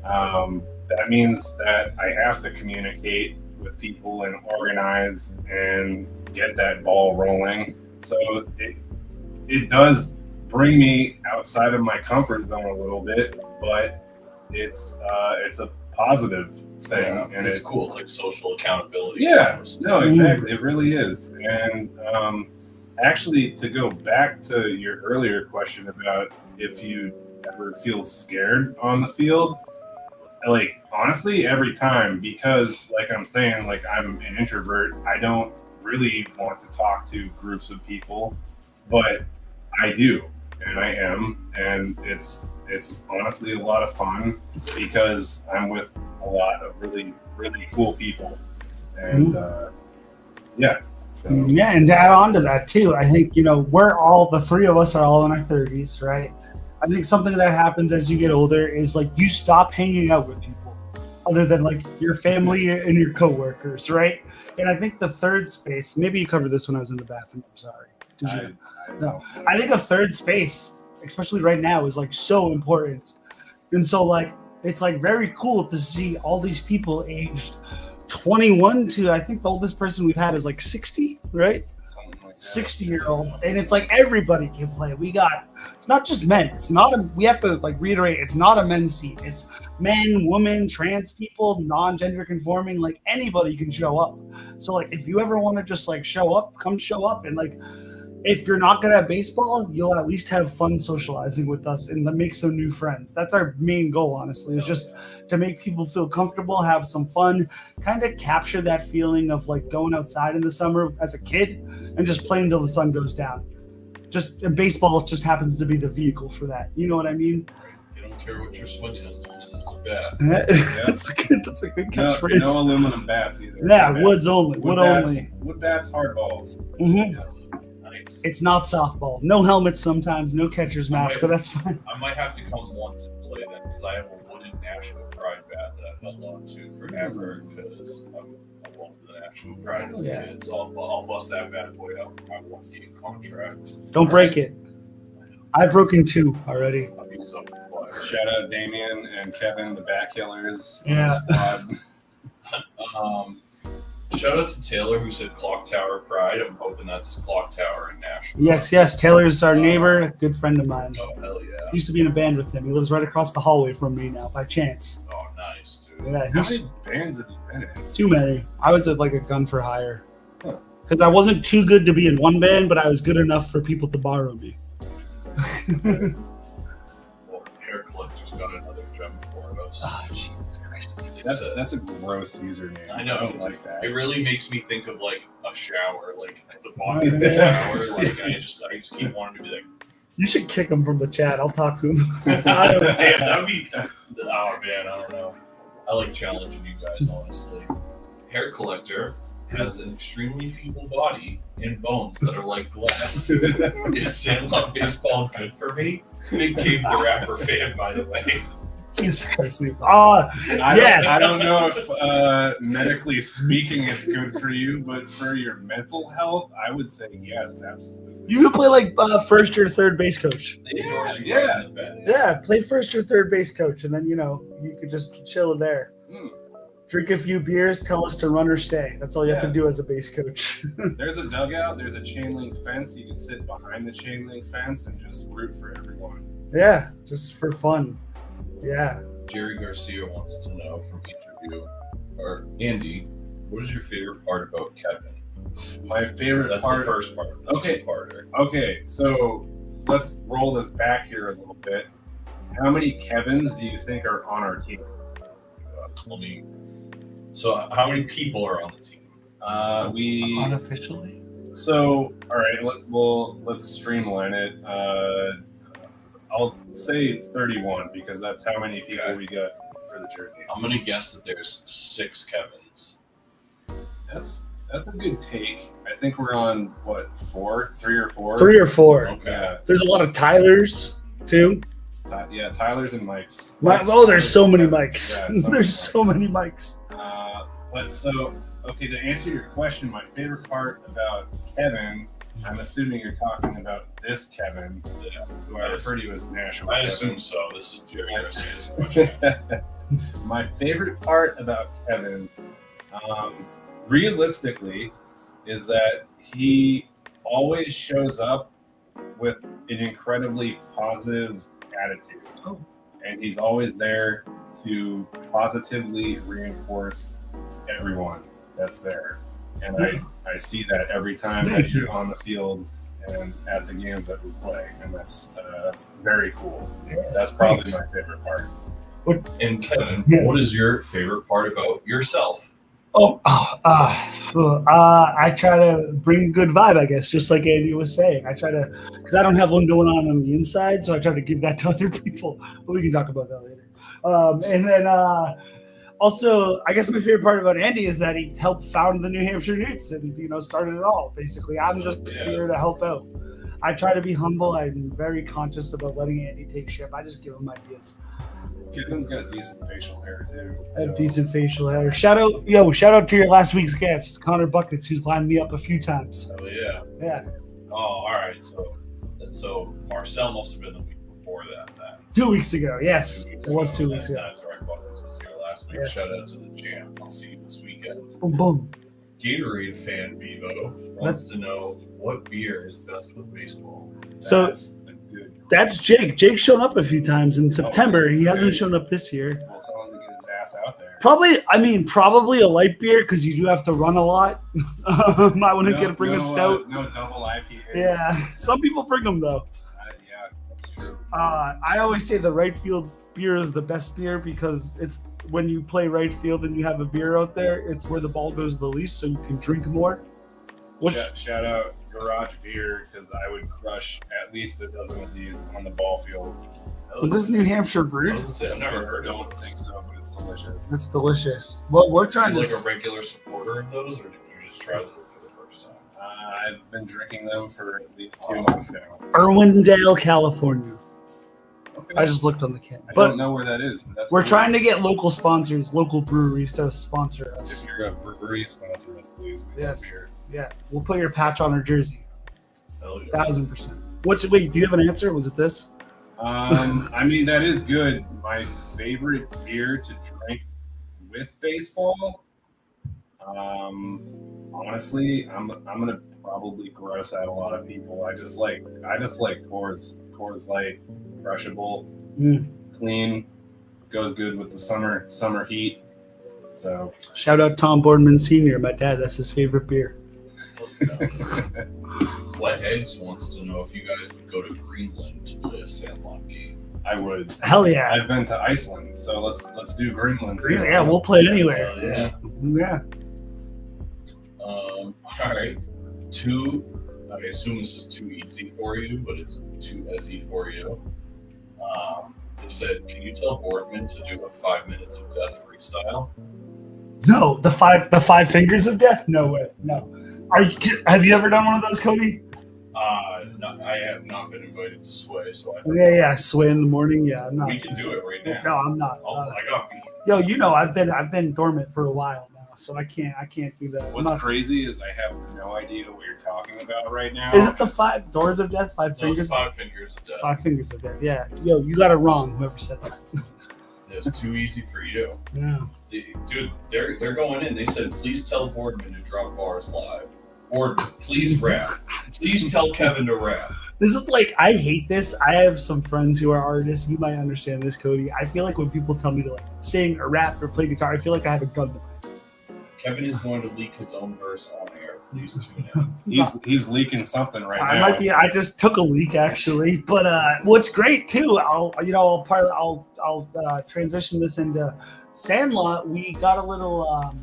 That means that I have to communicate with people and organize and get that ball rolling. So it does bring me outside of my comfort zone a little bit, but it's a positive thing. Yeah, and it's cool. It's like social accountability. Yeah, almost. no, exactly. It really is. And actually, to go back to your earlier question about if you ever feel scared on the field, like honestly, every time, because like I'm saying, like I'm an introvert, I don't really want to talk to groups of people, but I do, and I am, and it's honestly a lot of fun because I'm with a lot of really, really cool people, and yeah. So. Yeah, and to add on to that too, I think the three of us are all in our 30s, right? I think something that happens as you get older is like you stop hanging out with people, other than like your family and your coworkers, right? And I think the third space, maybe you covered this when I was in the bathroom. I'm sorry. I think a third space, especially right now, is like so important. And so like it's like very cool to see all these people aged 21 to, I think the oldest person we've had is like 60, right? 60-year-old, and it's like everybody can play. It's not just men. We have to like reiterate, it's not a men's seat. It's men, women, trans people, non-gender conforming, like anybody can show up. So like if you ever want to just like show up, come show up. And like if you're not good at baseball, you'll at least have fun socializing with us and make some new friends. That's our main goal, honestly, is just to make people feel comfortable, have some fun, kind of capture that feeling of like going outside in the summer as a kid and just playing till the sun goes down. And baseball just happens to be the vehicle for that. You know what I mean? You don't care what you're swinging as long as it's a bat. That's a good catchphrase. No aluminum bats either. Yeah, woods only. Wood bats, only. Wood bats, hard balls. Mm-hmm. Yeah. Nice. It's not softball. No helmets sometimes, no catcher's mask, but that's fine. I might have to come once and play that because I have a wooden National Pride bat that I've held on to forever because I love the National Pride as a kid. So I'll bust that bad boy out for my 1-game contract. Don't break it. I've broken 2 already. I'll be so glad. Shout out Damien and Kevin, the Bat Killers. Yeah. Shout out to Taylor who said Clock Tower Pride. I'm hoping that's Clock Tower in Nashville. Yes. Taylor's our neighbor, a good friend of mine. Oh, hell yeah. I used to be in a band with him. He lives right across the hallway from me now, by chance. Oh, nice, dude. Yeah, How many bands have you been in? Too many. I was at like a gun for hire. Because I wasn't too good to be in one band, but I was good enough for people to borrow me. Well, Hair Collector's got another gem for us. Oh, Jesus Christ. That's a gross username. I know. I don't like that. It really makes me think of like a shower, like the bottom of the shower. Like I just keep wanting to be like. You should kick him from the chat. I'll talk to him. Damn, that would be. Oh man, I don't know. I like challenging you guys, honestly. Hair Collector has an extremely feeble body and bones that are like glass. Is Sandlot baseball good for me? Big Cave the Rapper fan, by the way. Jesus Christ. I don't know if medically speaking it's good for you, but for your mental health, I would say yes, absolutely. You could play like first or third base coach. Yeah. Play first or third base coach, and then you could just chill there. Drink a few beers, tell us to run or stay. That's all you have to do as a base coach. There's a dugout, there's a chain link fence. You can sit behind the chain link fence and just root for everyone. Yeah, just for fun. Yeah. Jerry Garcia wants to know from each of you, or Andy, what is your favorite part about Kevin? My favorite part. That's the first part. Okay, so let's roll this back here a little bit. How many Kevins do you think are on our team? So how many people are on the team? We unofficially. So all right, let's streamline it. I'll say 31 because that's how many people we got for the jerseys. I'm gonna guess that there's 6 Kevins. That's a good take. I think we're on what 3 or 4. 3 or 4. Okay. Yeah. There's a lot of Tylers too. Yeah, Tyler's and Mike's. There's so many Mikes. Yeah, there's so many Mikes. Okay, to answer your question, my favorite part about Kevin, I'm assuming you're talking about this Kevin, who I refer to as National I Kevin. assume so. This is Jerry Garcia's question. My favorite part about Kevin, realistically, is that he always shows up with an incredibly positive attitude. And he's always there to positively reinforce everyone that's there. And I see that every time that you're on the field and at the games that we play, and that's very cool. That's probably my favorite part. And Kevin, what is your favorite part about yourself? I try to bring a good vibe, I guess, just like Andy was saying. I try to, because I don't have one going on the inside, so I try to give that to other people. But we can talk about that later. And then also, I guess my favorite part about Andy is that he helped found the New Hampshire Newts and, started it all, basically. I'm just here to help out. I try to be humble. I'm very conscious about letting Andy take ship. I just give him ideas. Kevin's got decent facial hair too. I have decent facial hair. Shout out to your last week's guest, Connor Buckets, who's lined me up a few times. Oh yeah. Yeah. Oh, all right. So Marcel must have been the week before that. 2 weeks ago. Yes, it was 2 weeks ago. That's right. Buckets was here last week. Yes. Shout out to the champ. I'll see you this weekend. Boom boom. Gatorade fan Bevo wants to know what beer is best with baseball. That's Jake. Jake's shown up a few times in September. He hasn't shown up this year. We'll tell him to get his ass out there. Probably a light beer because you do have to run a lot. Might want to bring a stout. No double IPA. Yeah, some people bring them though. Yeah, that's true. I always say the right field beer is the best beer because it's when you play right field and you have a beer out there, it's where the ball goes the least, so you can drink more. Shout out Garage Beer because I would crush at least a dozen of these on the ball field. Was this New Hampshire brewed? I've never heard. I don't think so, but it's delicious. It's delicious. Well, we're trying to. Like a regular supporter of those, or did you just try them for the first time? I've been drinking them for at least 2 months now. Irwindale, California. Okay. I just looked on the can. I don't know where that is. But we're trying to get local sponsors, local breweries to sponsor us. If you're a brewery, sponsor us, please. Yeah, we'll put your patch on our jersey. Hell yeah. 1000%. Wait, do you have an answer? Was it this? I mean, that is good. My favorite beer to drink with baseball. Honestly, I'm gonna probably gross out a lot of people. I just like Coors Light, crushable, clean, goes good with the summer heat. So shout out Tom Boardman Sr., my dad. That's his favorite beer. Wet Eggs wants to know if you guys would go to Greenland to play a Sandlot game. I would. Hell yeah! I've been to Iceland, so let's do Greenland. Yeah, we'll play it anywhere. Yeah. All right. I assume this is too easy for you, but it's too easy for you. They said, can you tell Boardman to do a 5 minutes of death freestyle? No, the five fingers of death? No way. No. Have you ever done one of those, Cody? No, I have not been invited to Sway, so Sway in the morning. Yeah, I'm not. We can do it right now. No, I'm not. I got beat. Yo, I've been dormant for a while now, so I can't do that. What's crazy is I have no idea what you're talking about right now. Is it the 5 doors of death? 5 fingers? 5 fingers of death. 5 fingers of death. Yeah. Yo, you got it wrong. Whoever said that. It's too easy for you. Yeah. Dude, they're going in. They said, please tell Boardman to drop bars live. Or please rap. Please tell Kevin to rap. This is like, I hate this. I have some friends who are artists. You might understand this, Cody. I feel like when people tell me to sing or rap or play guitar, I feel like I have a gun to my head. Kevin is going to leak his own verse on air. Please tune in. He's leaking something right now. Might be. I just took a leak actually, but what's great too. I'll transition this into Sandlot. We got a little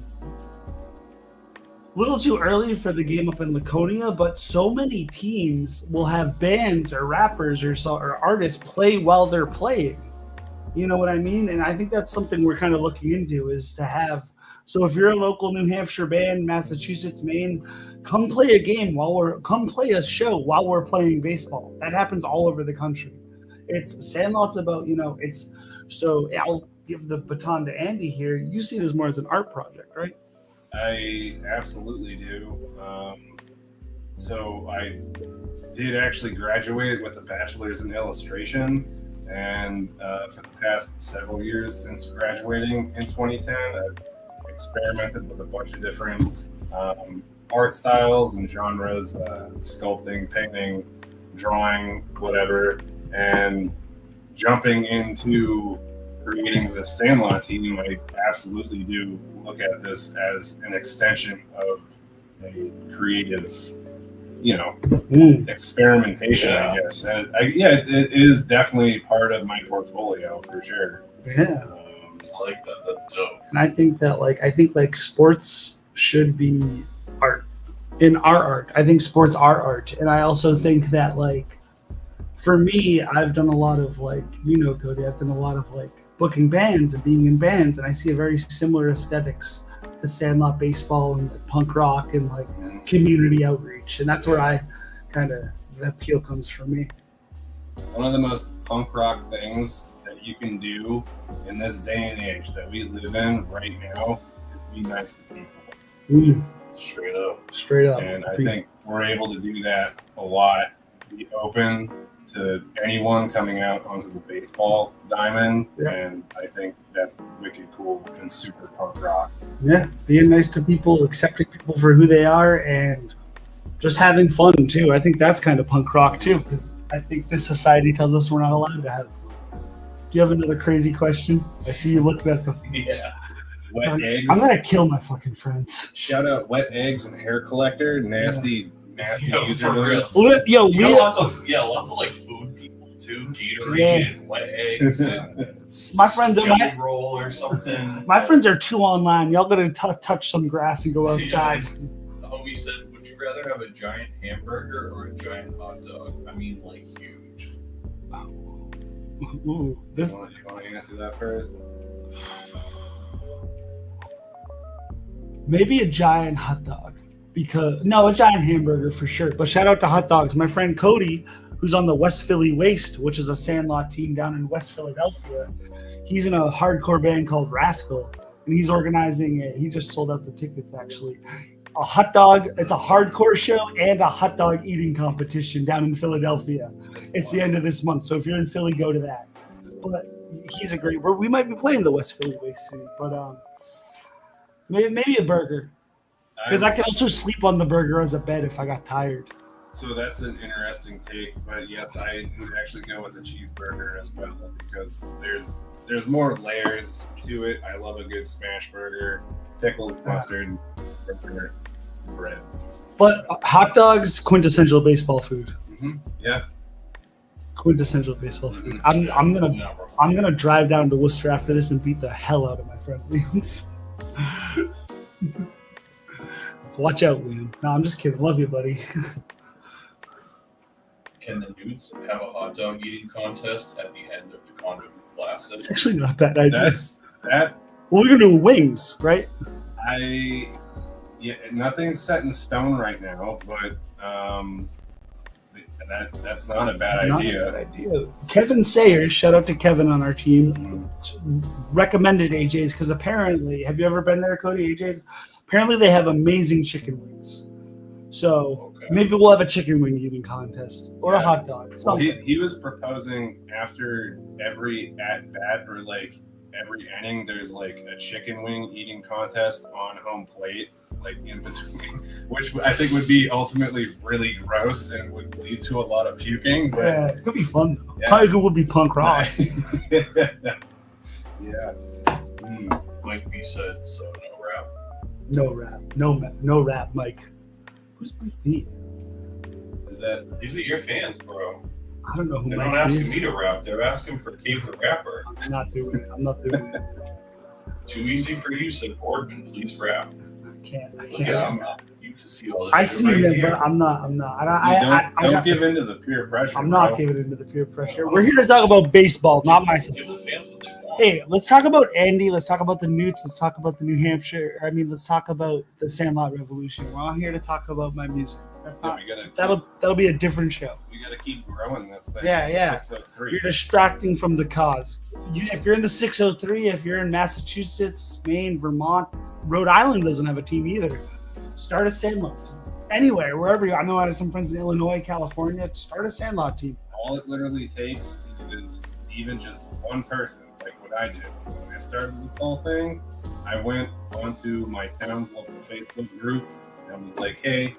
too early for the game up in Laconia, but so many teams will have bands or rappers or artists play while they're playing. You know what I mean? And I think that's something we're kind of looking into is to have. So if you're a local New Hampshire band, Massachusetts, Maine, come play a show while we're playing baseball. That happens all over the country. Sandlot's about, so I'll give the baton to Andy here. You see this more as an art project, right? I absolutely do. So I did actually graduate with a bachelor's in illustration, and for the past several years since graduating in 2010, I've experimented with a bunch of different art styles and genres, sculpting, painting, drawing, whatever, and jumping into creating the Sandlot team, I absolutely do look at this as an extension of a creative, experimentation, I guess. And it is definitely part of my portfolio for sure. Yeah. I like that. That's dope. And I think that sports should be art. In our art, I think sports are art, and I also think that for me, I've done a lot of Cody. I've done a lot of booking bands and being in bands, and I see a very similar aesthetics to Sandlot baseball and punk rock and community outreach, and that's where the appeal comes from me. One of the most punk rock things that you can do in this day and age that we live in right now is be nice to people. Straight up. And I think we're able to do that a lot. Be open to anyone coming out onto the baseball diamond, and I think that's wicked cool and super punk rock. Yeah, being nice to people, accepting people for who they are, and just having fun too. I think that's kind of punk rock too, because I think this society tells us we're not allowed to have fun. Do you have another crazy question? I see you looking at the Wet eggs. I'm gonna kill my fucking friends. Shout out Wet Eggs and Hair Collector. Nasty user. Lots of food people too. Gatorade and Wet Eggs and my friends are jelly roll or something. My friends are too online. Y'all gotta touch some grass and go outside. The homie said, "Would you rather have a giant hamburger or a giant hot dog?" I mean, huge. Ooh, You want to answer that first? Maybe a giant hot dog. A giant hamburger for sure. But shout out to hot dogs. My friend Cody, who's on the West Philly Waste, which is a Sandlot team down in West Philadelphia, he's in a hardcore band called Rascal, and he's organizing it. He just sold out the tickets actually. A hot dog. It's a hardcore show and a hot dog eating competition down in Philadelphia. It's the end of this month, so if you're in Philly, go to that. But he's a great. We might be playing the West Philly Waste soon, but maybe a burger. Because I could also sleep on the burger as a bed if I got tired. So that's an interesting take, but yes, I would actually go with a cheeseburger as well because there's more layers to it. I love a good smash burger, pickles, mustard, bread. But hot dogs, quintessential baseball food. Mm-hmm. Yeah. Quintessential baseball food. I'm gonna drive down to Worcester after this and beat the hell out of my friend Liam. Watch out, Liam. No, I'm just kidding. Love you, buddy. Can the Newts have a hot dog eating contest at the end of the Condo Classic? It's actually not bad idea. That. Well, we're gonna do wings, right? Nothing's set in stone right now, but that's not a bad idea. Kevin Sayers, shout out to Kevin on our team, recommended AJ's because apparently, have you ever been there, Cody? AJ's? Apparently they have amazing chicken wings. So maybe we'll have a chicken wing eating contest or a hot dog. Well, he was proposing after every at-bat or every inning, there's a chicken wing eating contest on home plate, in between, which I think would be ultimately really gross and would lead to a lot of puking. But yeah, it could be fun. Yeah. Probably would be punk rock. Yeah. Mike B said, so no rap. No rap, Mike. Who's Mike B? These are your fans, bro. I don't know who They're Mike not asking is. me to rap. They're asking for Kate the Rapper. I'm not doing it. Too easy for you, said Boardman. Please rap. I can't. You can see all this. I see them, but I'm not. Don't give in to the peer pressure. I'm not giving in to the peer pressure. We're here to talk about baseball, not myself. Give the fans what they want. Hey, let's talk about Andy. Let's talk about the Newts. Let's talk about the New Hampshire. Let's talk about the Sandlot Revolution. We're not here to talk about my music. That'll be a different show. We gotta keep growing this thing. Yeah. 603. You're distracting from the cause. If you're in the 603, if you're in Massachusetts, Maine, Vermont, Rhode Island doesn't have a team either. Start a Sandlot team. Anywhere, wherever you. I know I have some friends in Illinois, California. Start a Sandlot team. All it literally takes is even just one person, like what I did. When I started this whole thing, I went onto my town's local Facebook group and I was like, hey,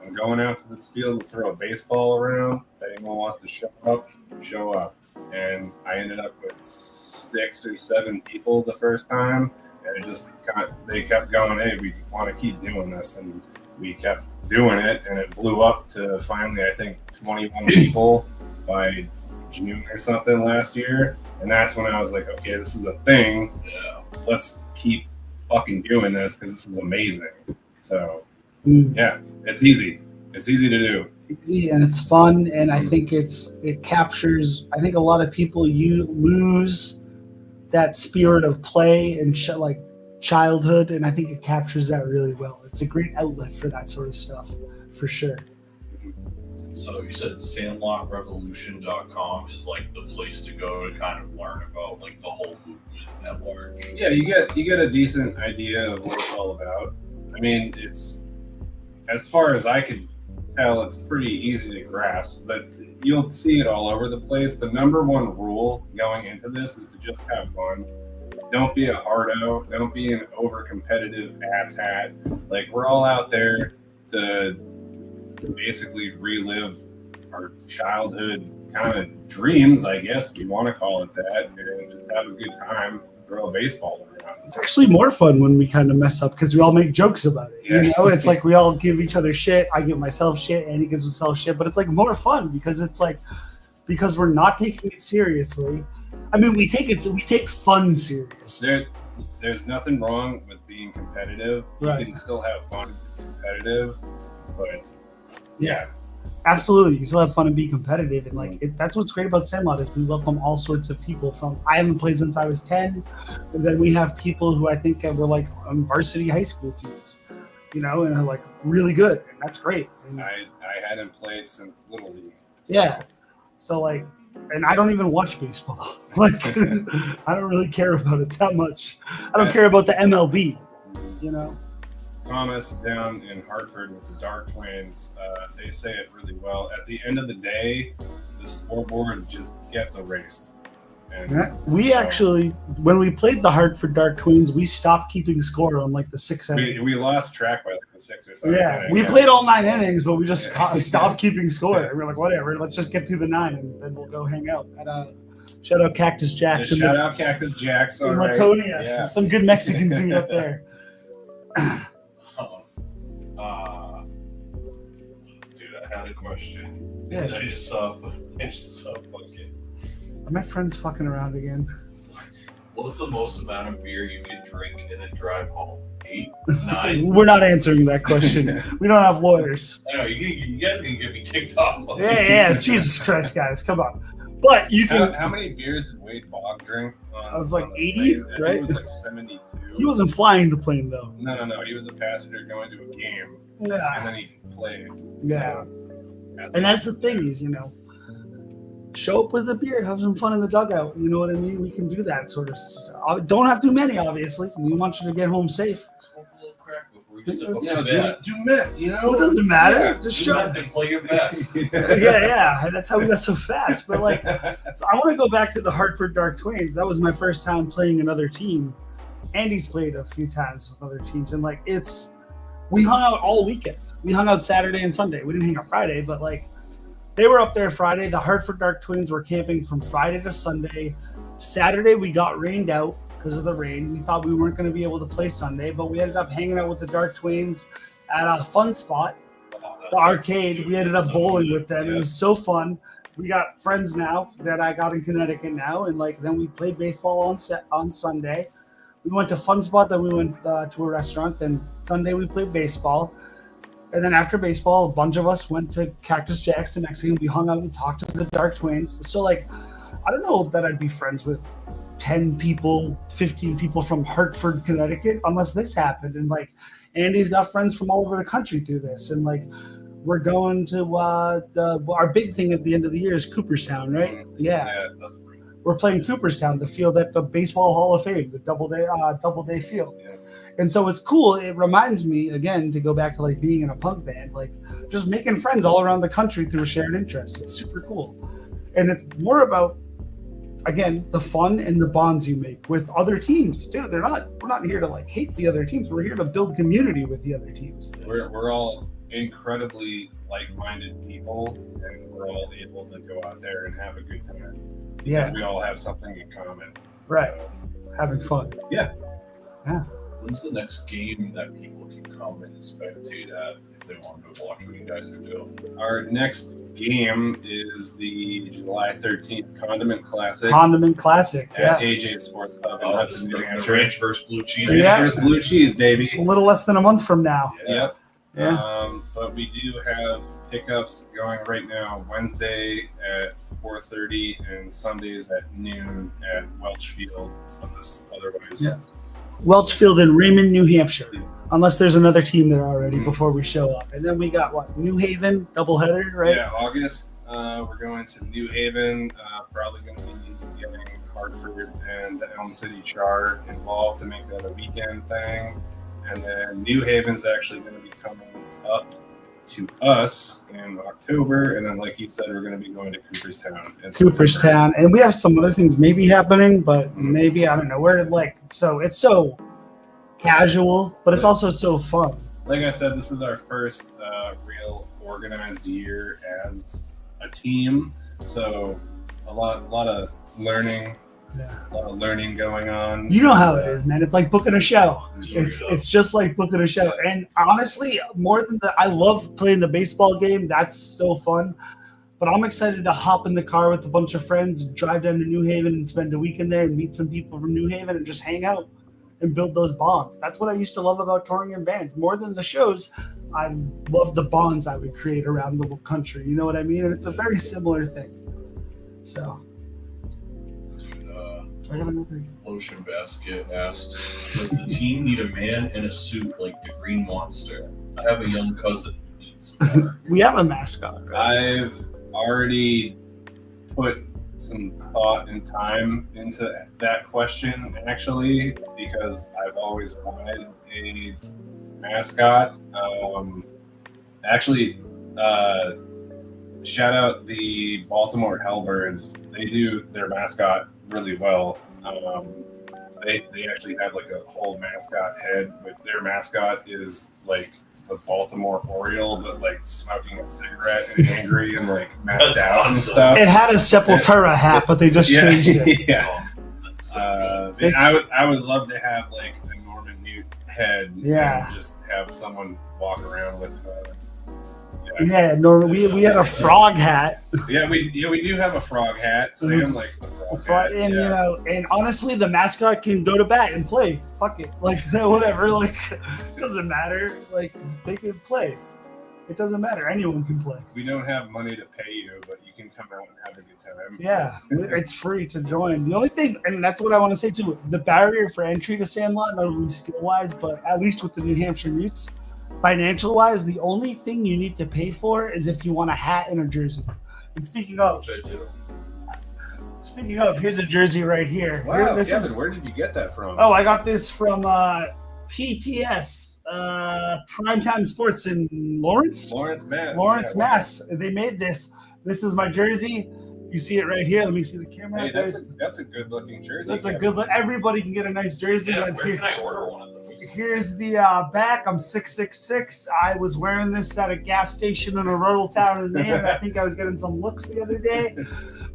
I'm going out to this field to throw a baseball around. If anyone wants to show up, show up. and I ended up with 6 or 7 people the first time, and it just they kept going, hey, we want to keep doing this, and we kept doing it, and it blew up to finally, I think, 21 people by June or something last year, and that's when I was like, okay, this is a thing. Yeah, let's keep fucking doing this because this is amazing. So yeah, it's easy. It's easy to do. It's easy and it's fun, and I think it captures. I think a lot of people lose that spirit of play and like childhood, and I think it captures that really well. It's a great outlet for that sort of stuff, for sure. So you said SandlotRevolution.com is like the place to go to kind of learn about like the whole movement at large. Yeah, you get a decent idea of what it's all about. I mean, it's, as far as I could tell, it's pretty easy to grasp, but you'll see it all over the place. The number one rule going into this is to just have fun. Don't be a hardo. Don't be an over-competitive asshat. Like, we're all out there to basically relive our childhood kind of dreams, I guess, if you want to call it that, and just have a good time, throw a baseball around. It's actually more fun when we kind of mess up because we all make jokes about it. Yeah. You know, it's like we all give each other shit. I give myself shit, and he gives himself shit. But it's like more fun because it's like, because we're not taking it seriously. I mean, we take fun serious. There's nothing wrong with being competitive. Right. You can still have fun and be competitive, but yeah. Absolutely, you can still have fun and be competitive, and like that's what's great about Sandlot is we welcome all sorts of people. From I haven't played since I was 10, and then we have people who I think were like on varsity high school teams, you know, and are like really good, and that's great. And I hadn't played since Little League. So. Yeah, so like, and I don't even watch baseball. Like, I don't really care about it that much. I don't care about the MLB, you know. Thomas down in Hartford with the Dark Twins, they say it really well. At the end of the day, the scoreboard just gets erased. And we actually, when we played the Hartford Dark Twins, we stopped keeping score on like the 6th inning. we lost track by like the 6th or 7th. Yeah, we played all 9 innings, but we just stopped keeping score. And we're like, whatever, let's just get through the 9, and then we'll go hang out. Shout out Cactus Jacks. Shout out Cactus Jacks. In Laconia. Yeah. Some good Mexican food up there. Dude, I had a question. Yeah. I just saw fucking. Are my friends fucking around again? What's the most amount of beer you can drink in a drive home? 8, 9? We're not answering that question. We don't have lawyers. I know you guys can get me kicked off. Yeah. Jesus Christ, guys, come on. But you can. How many beers did Wade Bogg drink? I was like 80, right? He was like 72. He wasn't flying the plane though. No. He was a passenger going to a game. Yeah. And then he played. Yeah. So, and that's the thing is, you know, show up with a beer, have some fun in the dugout. You know what I mean? We can do that sort of stuff. Don't have too many, obviously. We want you to get home safe. Smoke a little crack before you step up to bed. Do meth, you know? It doesn't matter. Yeah, just Do show meth and play your best. yeah. That's how we got so fast. But like, so I want to go back to the Hartford Dark Twins. That was my first time playing another team. Andy's played a few times with other teams, and like we hung out all weekend. We hung out Saturday and Sunday. We didn't hang out Friday, but like they were up there Friday. The Hartford Dark Twins were camping from Friday to Sunday. Saturday we got rained out because of the rain. We thought we weren't going to be able to play Sunday, but we ended up hanging out with the Dark Twins at a fun spot, the arcade. We ended up bowling with them. It was so fun. We got friends now that I got in Connecticut now, and like then we played baseball on Sunday. We went to Fun Spot, then we went to a restaurant. Then Sunday we played baseball. And then after baseball, a bunch of us went to Cactus Jacks the next thing. We hung out and talked to the Dark Twins. So like, I don't know that I'd be friends with 10 people, 15 people from Hartford, Connecticut, unless this happened. And like, Andy's got friends from all over the country through this. And like, we're going to our big thing at the end of the year is Cooperstown, right? Yeah. We're playing Cooperstown, the field at the Baseball Hall of Fame, the Doubleday field. Yeah. And so it's cool. It reminds me, again, to go back to like being in a punk band, like just making friends all around the country through a shared interest. It's super cool. And it's more about, again, the fun and the bonds you make with other teams. Dude, we're not here to like hate the other teams. We're here to build community with the other teams. We're all incredibly like-minded people, and we're all able to go out there and have a good time. Yeah. we all have something in common. Right. So, Having fun. yeah. When's the next game that people can come and spectate at if they want to watch what you guys are doing? Our next game is the July 13th Condiment Classic Condiment Classic. at Yeah. AJ Sports Club in Oh, Hudson, New the Hampshire. Ranch versus Blue Cheese. Yeah. Ranch versus Blue Cheese, baby. A little less than a month from now. Yep. Yeah. But we do have pickups going right now, Wednesday at 4:30 and Sundays at noon at Welch Field. Unless otherwise, Yeah. Welchfield in Raymond, New Hampshire. Unless there's another team there already before we show up. And then we got what? New Haven, doubleheader, right? Yeah, August. We're going to New Haven. Probably going to be getting Hartford and the Elm City Char involved to make that a weekend thing. And then New Haven's actually going to be coming up to us in October. And then, like you said, we're going to be going to Cooperstown. in September. Cooperstown. And we have some other things maybe happening, but maybe, I don't know. We're like, so it's so casual, but it's also so fun. Like I said, this is our first real organized year as a team. So a lot of learning. Yeah. A lot of learning going on. You know how it is, man. It's like booking a show. Sure, It's just like booking a show. And honestly, more than I love playing the baseball game. That's so fun. But I'm excited to hop in the car with a bunch of friends, drive down to New Haven and spend a weekend there and meet some people from New Haven and just hang out and build those bonds. That's what I used to love about touring in bands. More than the shows, I love the bonds I would create around the country. You know what I mean? And it's a very similar thing. So. I got another. Lotion Basket asked, does the team need a man in a suit like the Green Monster? I have a young cousin who needs some. We have a mascot, right? I've already put some thought and time into that question, actually, because I've always wanted a mascot. Shout out the Baltimore Hellbirds. They do their mascot really well. They actually have like a whole mascot head, but their mascot is like the Baltimore Oriole, but like smoking a cigarette and angry and like mashed out and stuff. It had a Sepultura hat, but they just changed it. Yeah. I would love to have like a Norman Newt head. Yeah. And just have someone walk around with. Yeah, we had a frog hat. Yeah, we do have a frog hat. Sam likes the frog hat. And you know, and honestly, the mascot can go to bat and play. Fuck it, like whatever. Like, doesn't matter. Like, they can play. It doesn't matter. Anyone can play. We don't have money to pay you, but you can come out and have a good time. Yeah, it's free to join. The only thing, and that's what I want to say too, the barrier for entry to Sandlot, not only skill-wise, but at least with the New Hampshire Newts, financial-wise, the only thing you need to pay for is if you want a hat and a jersey. And speaking of, here's a jersey right here. Wow, Kevin, where did you get that from? Oh, I got this from PTS, Primetime Sports in Lawrence, Mass. They made this. This is my jersey. You see it right here. Let me see the camera. Hey, that's a good looking jersey. That's a good look. Everybody can get a nice jersey. Yeah, where can I order one of those? Here's the back. I'm 6'6". I was wearing this at a gas station in a rural town in Maine. I think I was getting some looks the other day,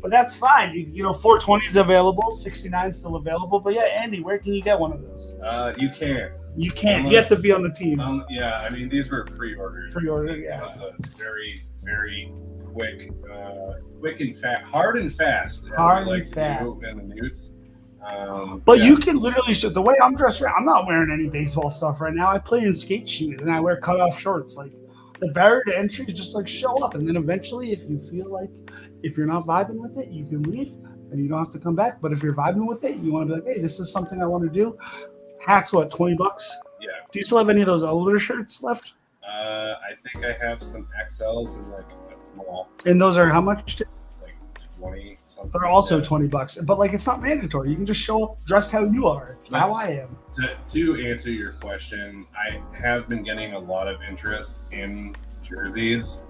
but that's fine. You know, 420 is available, 69 is still available. But yeah, Andy, where can you get one of those? You can't. You can't. You have to be on the team. Yeah, I mean these were pre-ordered. Yeah. It was a very, very quick and fast, hard and fast. Hard and fast. And the Newts. But you can literally the way I'm dressed right. I'm not wearing any baseball stuff right now. I play in skate shoes and I wear cutoff shorts. Like, the barrier to entry is just like show up, and then eventually, if you feel like if you're not vibing with it, you can leave and you don't have to come back. But if you're vibing with it, you want to be like, hey, this is something I want to do. Hats, what, $20? Yeah. Do you still have any of those older shirts left? I think I have some XLs and like a small. And those are how much? 20 something. They're also $20, but like it's not mandatory. You can just show up dressed how you are, how I am. To answer your question, I have been getting a lot of interest in jerseys.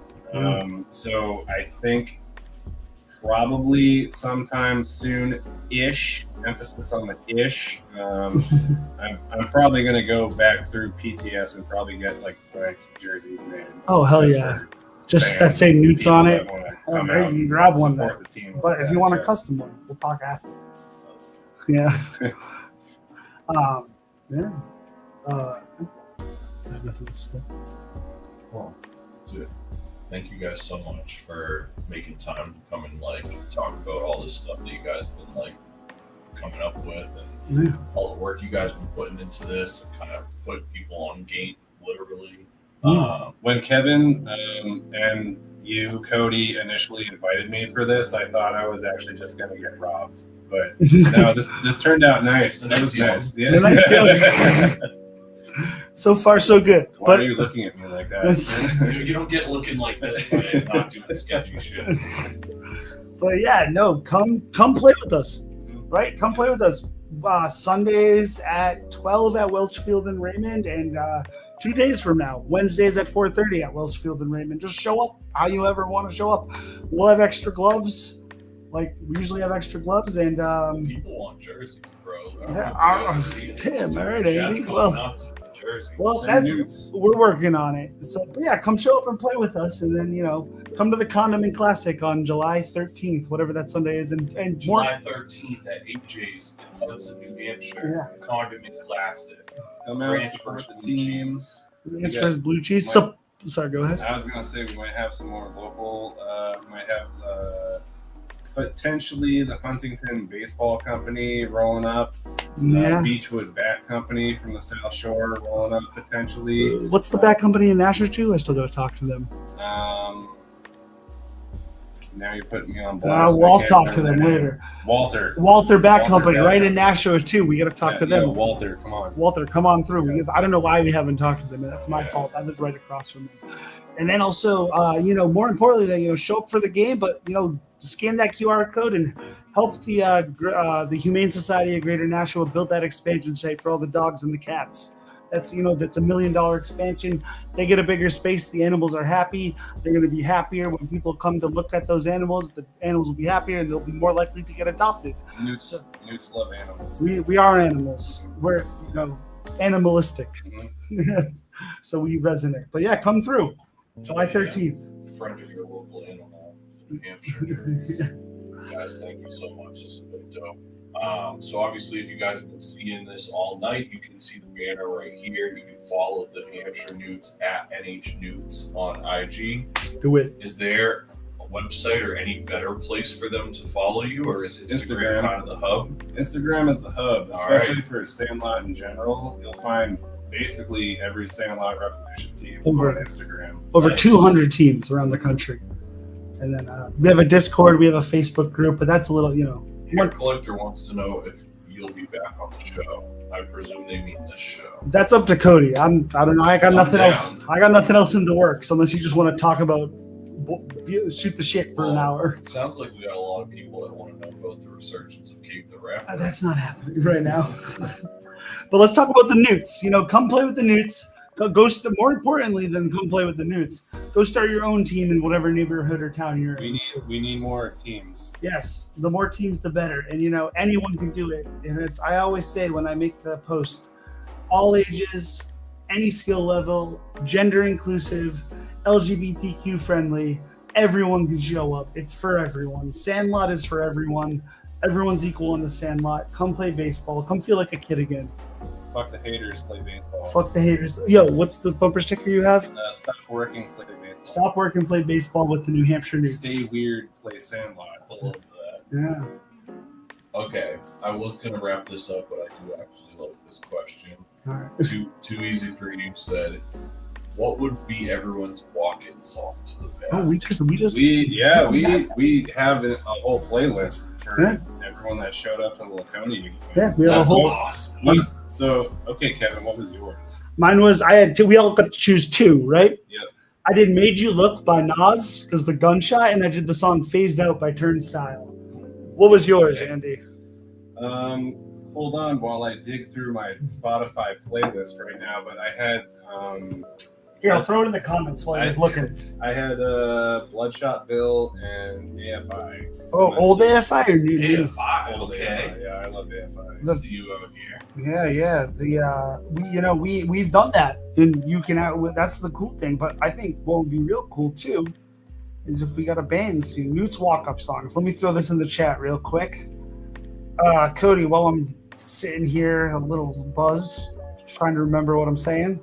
So I think probably sometime soon-ish, emphasis on the ish. I'm probably going to go back through PTS and probably get like jerseys made. Oh, hell yeah. Just that say Newts on it. come maybe out you can grab and one support there. the team. But if you want a custom one, we'll talk after. Yeah. Yeah. I have nothing to say. Well, dude, thank you guys so much for making time to come and like talk about all this stuff that you guys have been like coming up with and all the work you guys have been putting into this, kind of put people on game, literally. When Kevin and you, Cody, initially invited me for this, I thought I was actually just going to get robbed. But no, this turned out nice. It was nice. Yeah. So far, so good. Why are you looking at me like that? You don't get looking like this by not doing sketchy shit. But yeah, no, come play with us, right? Come play with us. Sundays at 12 at Welchfield and Raymond, and 2 days from now, Wednesdays at 4:30 at Welchfield and Raymond. Just show up how you ever want to show up. We'll have extra gloves. Like, we usually have extra gloves, and people want jerseys, bro. Damn, all right, Andy. Well, that's we're working on it. So, but yeah, come show up and play with us, and then come to the Condiment Classic on July 13th, whatever that Sunday is, and July 13th at AJ's in Hudson, New Hampshire. Yeah. Condiment Classic. Come out, support the teams. Transfers blue cheese. Sorry, go ahead. I was gonna say we might have some more local. We might have potentially the Huntington Baseball Company rolling up. Beechwood Bat Company from the South Shore rolling up potentially. What's the bat company in Nashville too? I still got to talk to them. Now you're putting me on blast. We'll talk to them later. Walter Bat Company, right in Nashville too. We got to talk to them. Yeah, Walter, come on. Walter, come on through. I don't know why we haven't talked to them. That's my fault. I live right across from them. And then also, more importantly, than show up for the game, but scan that QR code and help the Humane Society of Greater Nashville build that expansion site for all the dogs and the cats. That's that's $1 million expansion. They get a bigger space. The animals are happy. They're going to be happier when people come to look at those animals. The animals will be happier and they'll be more likely to get adopted. Newts love animals. We are animals. We're animalistic. Mm-hmm. So we resonate. But yeah, come through. July 13th. Friend of your local animal, New Hampshire. Guys, thank you so much. This has been dope. So obviously, if you guys have been seeing this all night, you can see the banner right here. You can follow the New Hampshire Newts at NH Newts on IG. Do it. Is there a website or any better place for them to follow you, or is Instagram kind of the hub? Instagram is the hub, especially for Sandlot in general. You'll find basically every Sandlot Revolution team on Instagram. Over 200 teams around the country. And then we have a Discord, we have a Facebook group, but that's a little, Your collector wants to know if you'll be back on the show. I presume they mean this show. That's up to Cody. I don't know. I got nothing else. I got nothing else in the works unless you just want to talk about shoot the shit for an hour. It sounds like we got a lot of people that want to know about the resurgence of Cave the Raptor. That's not happening right now. But let's talk about the Newts. Come play with the Newts. More importantly than come play with the Newts, go start your own team in whatever neighborhood or town you're in. We need more teams. Yes, the more teams, the better. And anyone can do it. And I always say when I make the post, all ages, any skill level, gender inclusive, LGBTQ friendly, everyone can show up. It's for everyone. Sandlot is for everyone. Everyone's equal in the Sandlot. Come play baseball. Come feel like a kid again. Fuck the haters, play baseball. Fuck the haters. Yo, what's the bumper sticker you have? Stop working, play baseball. Stop working, play baseball with the New Hampshire Newts. Stay weird, play Sandlot. I love that. Yeah. Okay, I was gonna wrap this up, but I do actually love this question. All right. Too easy for you. Said, what would be everyone's walk-in song to the band? Oh, we have a whole playlist for everyone that showed up to the Laconia. Yeah, we have a whole. Awesome. So, okay, Kevin, what was yours? Mine was I had two. We all got to choose two, right? Yep. I did "Made You Look" by Nas because the gunshot, and I did the song "Phased Out" by Turnstile. What was yours, Andy? Hold on while I dig through my Spotify playlist right now. But I had Here, I'll throw it in the comments while you're looking. I had Bloodshot Bill and AFI. Oh, old AFI or new? AFI, Old okay. AFI. Yeah, I love AFI. See you out here. Yeah. We've done that, and you can. That's the cool thing. But I think what would be real cool too is if we got a band soon. Newts walk-up songs. Let me throw this in the chat real quick. Cody, while I'm sitting here a little buzzed, trying to remember what I'm saying.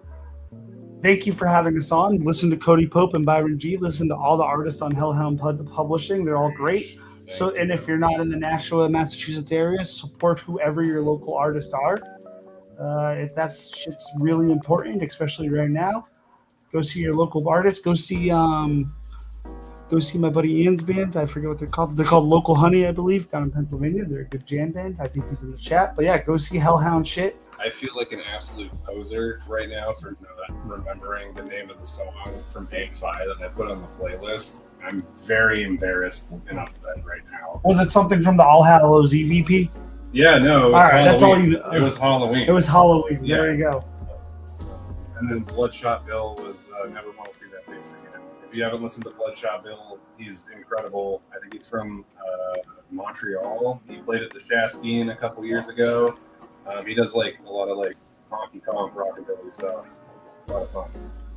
Thank you for having us on. Listen to Cody Pope and Byron G. Listen to all the artists on Hellhound Publishing. They're all great. So, and if you're not in the Nashville, Massachusetts area, support whoever your local artists are. If that's shit's really important, especially right now, go see your local artist. Go see my buddy Ian's band. I forget what they're called. They're called Local Honey, I believe, down in Pennsylvania. They're a good jam band. I think he's in the chat. But yeah, go see Hellhound shit. I feel like an absolute poser right now for not remembering the name of the song from Band 5 that I put on the playlist. I'm very embarrassed and upset right now. Was it something from the All Hallows EVP? Yeah, no, it was all right, Halloween. that's all you. It was Halloween. It was Halloween. Yeah. There you go. And then Bloodshot Bill was Never Want to See That Face Again. If you haven't listened to Bloodshot Bill, he's incredible. I think he's from Montreal. He played at the Shastine a couple years ago. He does like a lot of like honky tonk rockabilly stuff. A lot of fun.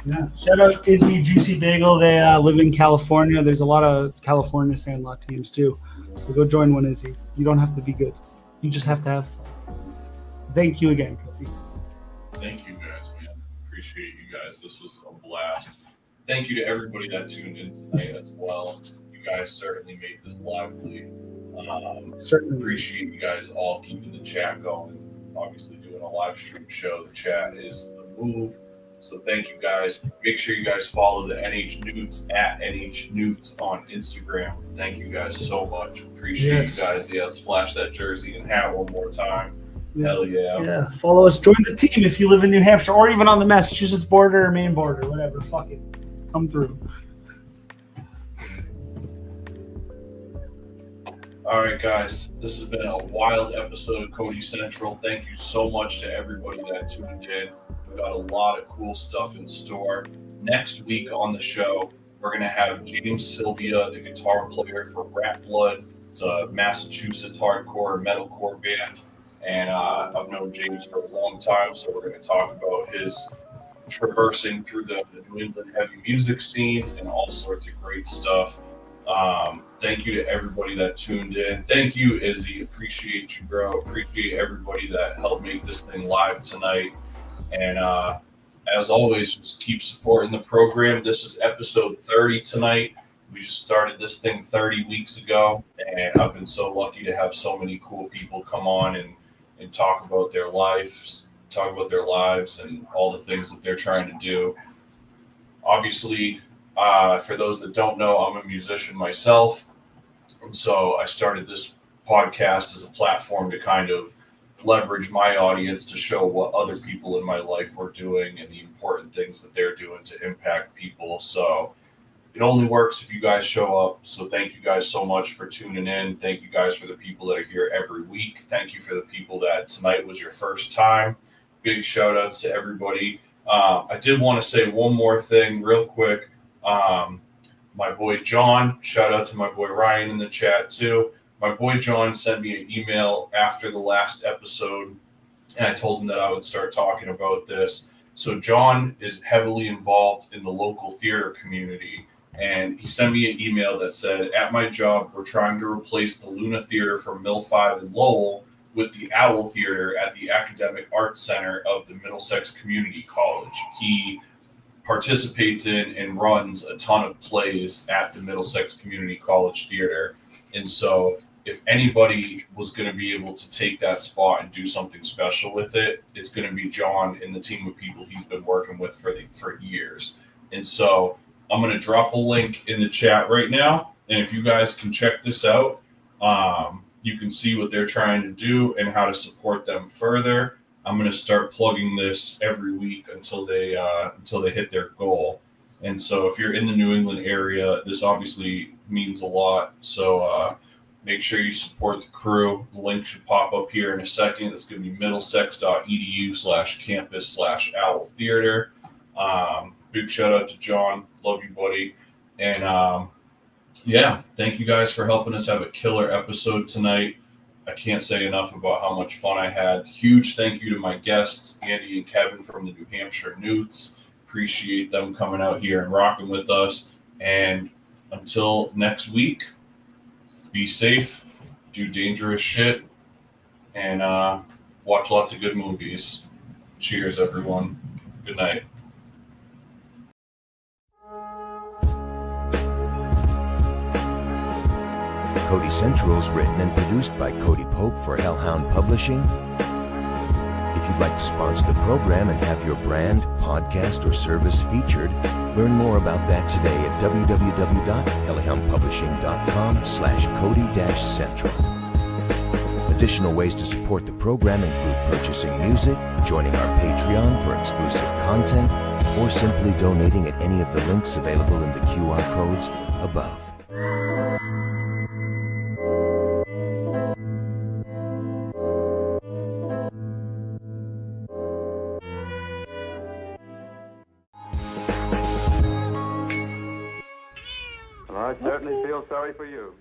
Yeah. Shout out Izzy Juicy Bagel. They live in California. There's a lot of California Sandlot teams too. So go join one, Izzy. You don't have to be good. You just have to have fun. Thank you again, Cody. Thank you guys, man. Appreciate you guys. This was a blast. Thank you to everybody that tuned in tonight as well. You guys certainly made this lively. Certainly appreciate you guys all keeping the chat going. Obviously, doing a live stream show, the chat is the move. So thank you guys. Make sure you guys follow the NH Newts at NH Newts on Instagram. Thank you guys so much. Appreciate you guys. Yeah, let's flash that jersey and hat one more time. Yeah. Hell yeah. Yeah. Follow us. Join the team if you live in New Hampshire or even on the Massachusetts border or Maine border, whatever. Fuck it. Come through. All right, guys. This has been a wild episode of Cody Central. Thank you so much to everybody that tuned in. We've got a lot of cool stuff in store. Next week on the show, we're going to have James Sylvia, the guitar player for Rat Blood. It's a Massachusetts hardcore metalcore band. And I've known James for a long time, so we're going to talk about his traversing through the New England heavy music scene and all sorts of great stuff. Thank you to everybody that tuned in. Thank you, Izzy. Appreciate you, bro. Appreciate everybody that helped make this thing live tonight. And as always, just keep supporting the program. This is episode 30 tonight. We just started this thing 30 weeks ago, and I've been so lucky to have so many cool people come on and talk about their lives, and all the things that they're trying to do. Obviously, for those that don't know, I'm a musician myself. And so I started this podcast as a platform to kind of leverage my audience to show what other people in my life were doing and the important things that they're doing to impact people. So it only works if you guys show up. So thank you guys so much for tuning in. Thank you guys for the people that are here every week. Thank you for the people that tonight was your first time. Big shout outs to everybody. I did want to say one more thing real quick. My boy John, shout out to my boy Ryan in the chat too. My boy John sent me an email after the last episode, and I told him that I would start talking about this. So John is heavily involved in the local theater community, and he sent me an email that said, at my job, we're trying to replace the Luna Theater from Mill 5 in Lowell with the Owl Theater at the Academic Arts Center of the Middlesex Community College. He participates in and runs a ton of plays at the Middlesex Community College Theater. And so if anybody was going to be able to take that spot and do something special with it, it's going to be John and the team of people he's been working with for years. And so I'm going to drop a link in the chat right now. And if you guys can check this out, you can see what they're trying to do and how to support them further. I'm going to start plugging this every week until they hit their goal. And so if you're in the New England area, this obviously means a lot. So make sure you support the crew. The link should pop up here in a second. It's going to be middlesex.edu/campus/Owl Theater. Big shout out to John. Love you, buddy. And yeah, thank you guys for helping us have a killer episode tonight. I can't say enough about how much fun I had. Huge thank you to my guests, Andy and Kevin from the New Hampshire Newts. Appreciate them coming out here and rocking with us. And until next week, be safe, do dangerous shit, and watch lots of good movies. Cheers, everyone. Good night. Cody Central is written and produced by Cody Pope for Hellhound Publishing. If you'd like to sponsor the program and have your brand, podcast, or service featured, learn more about that today at www.hellhoundpublishing.com/Cody-Central. Additional ways to support the program include purchasing music, joining our Patreon for exclusive content, or simply donating at any of the links available in the QR codes above. I certainly feel sorry for you.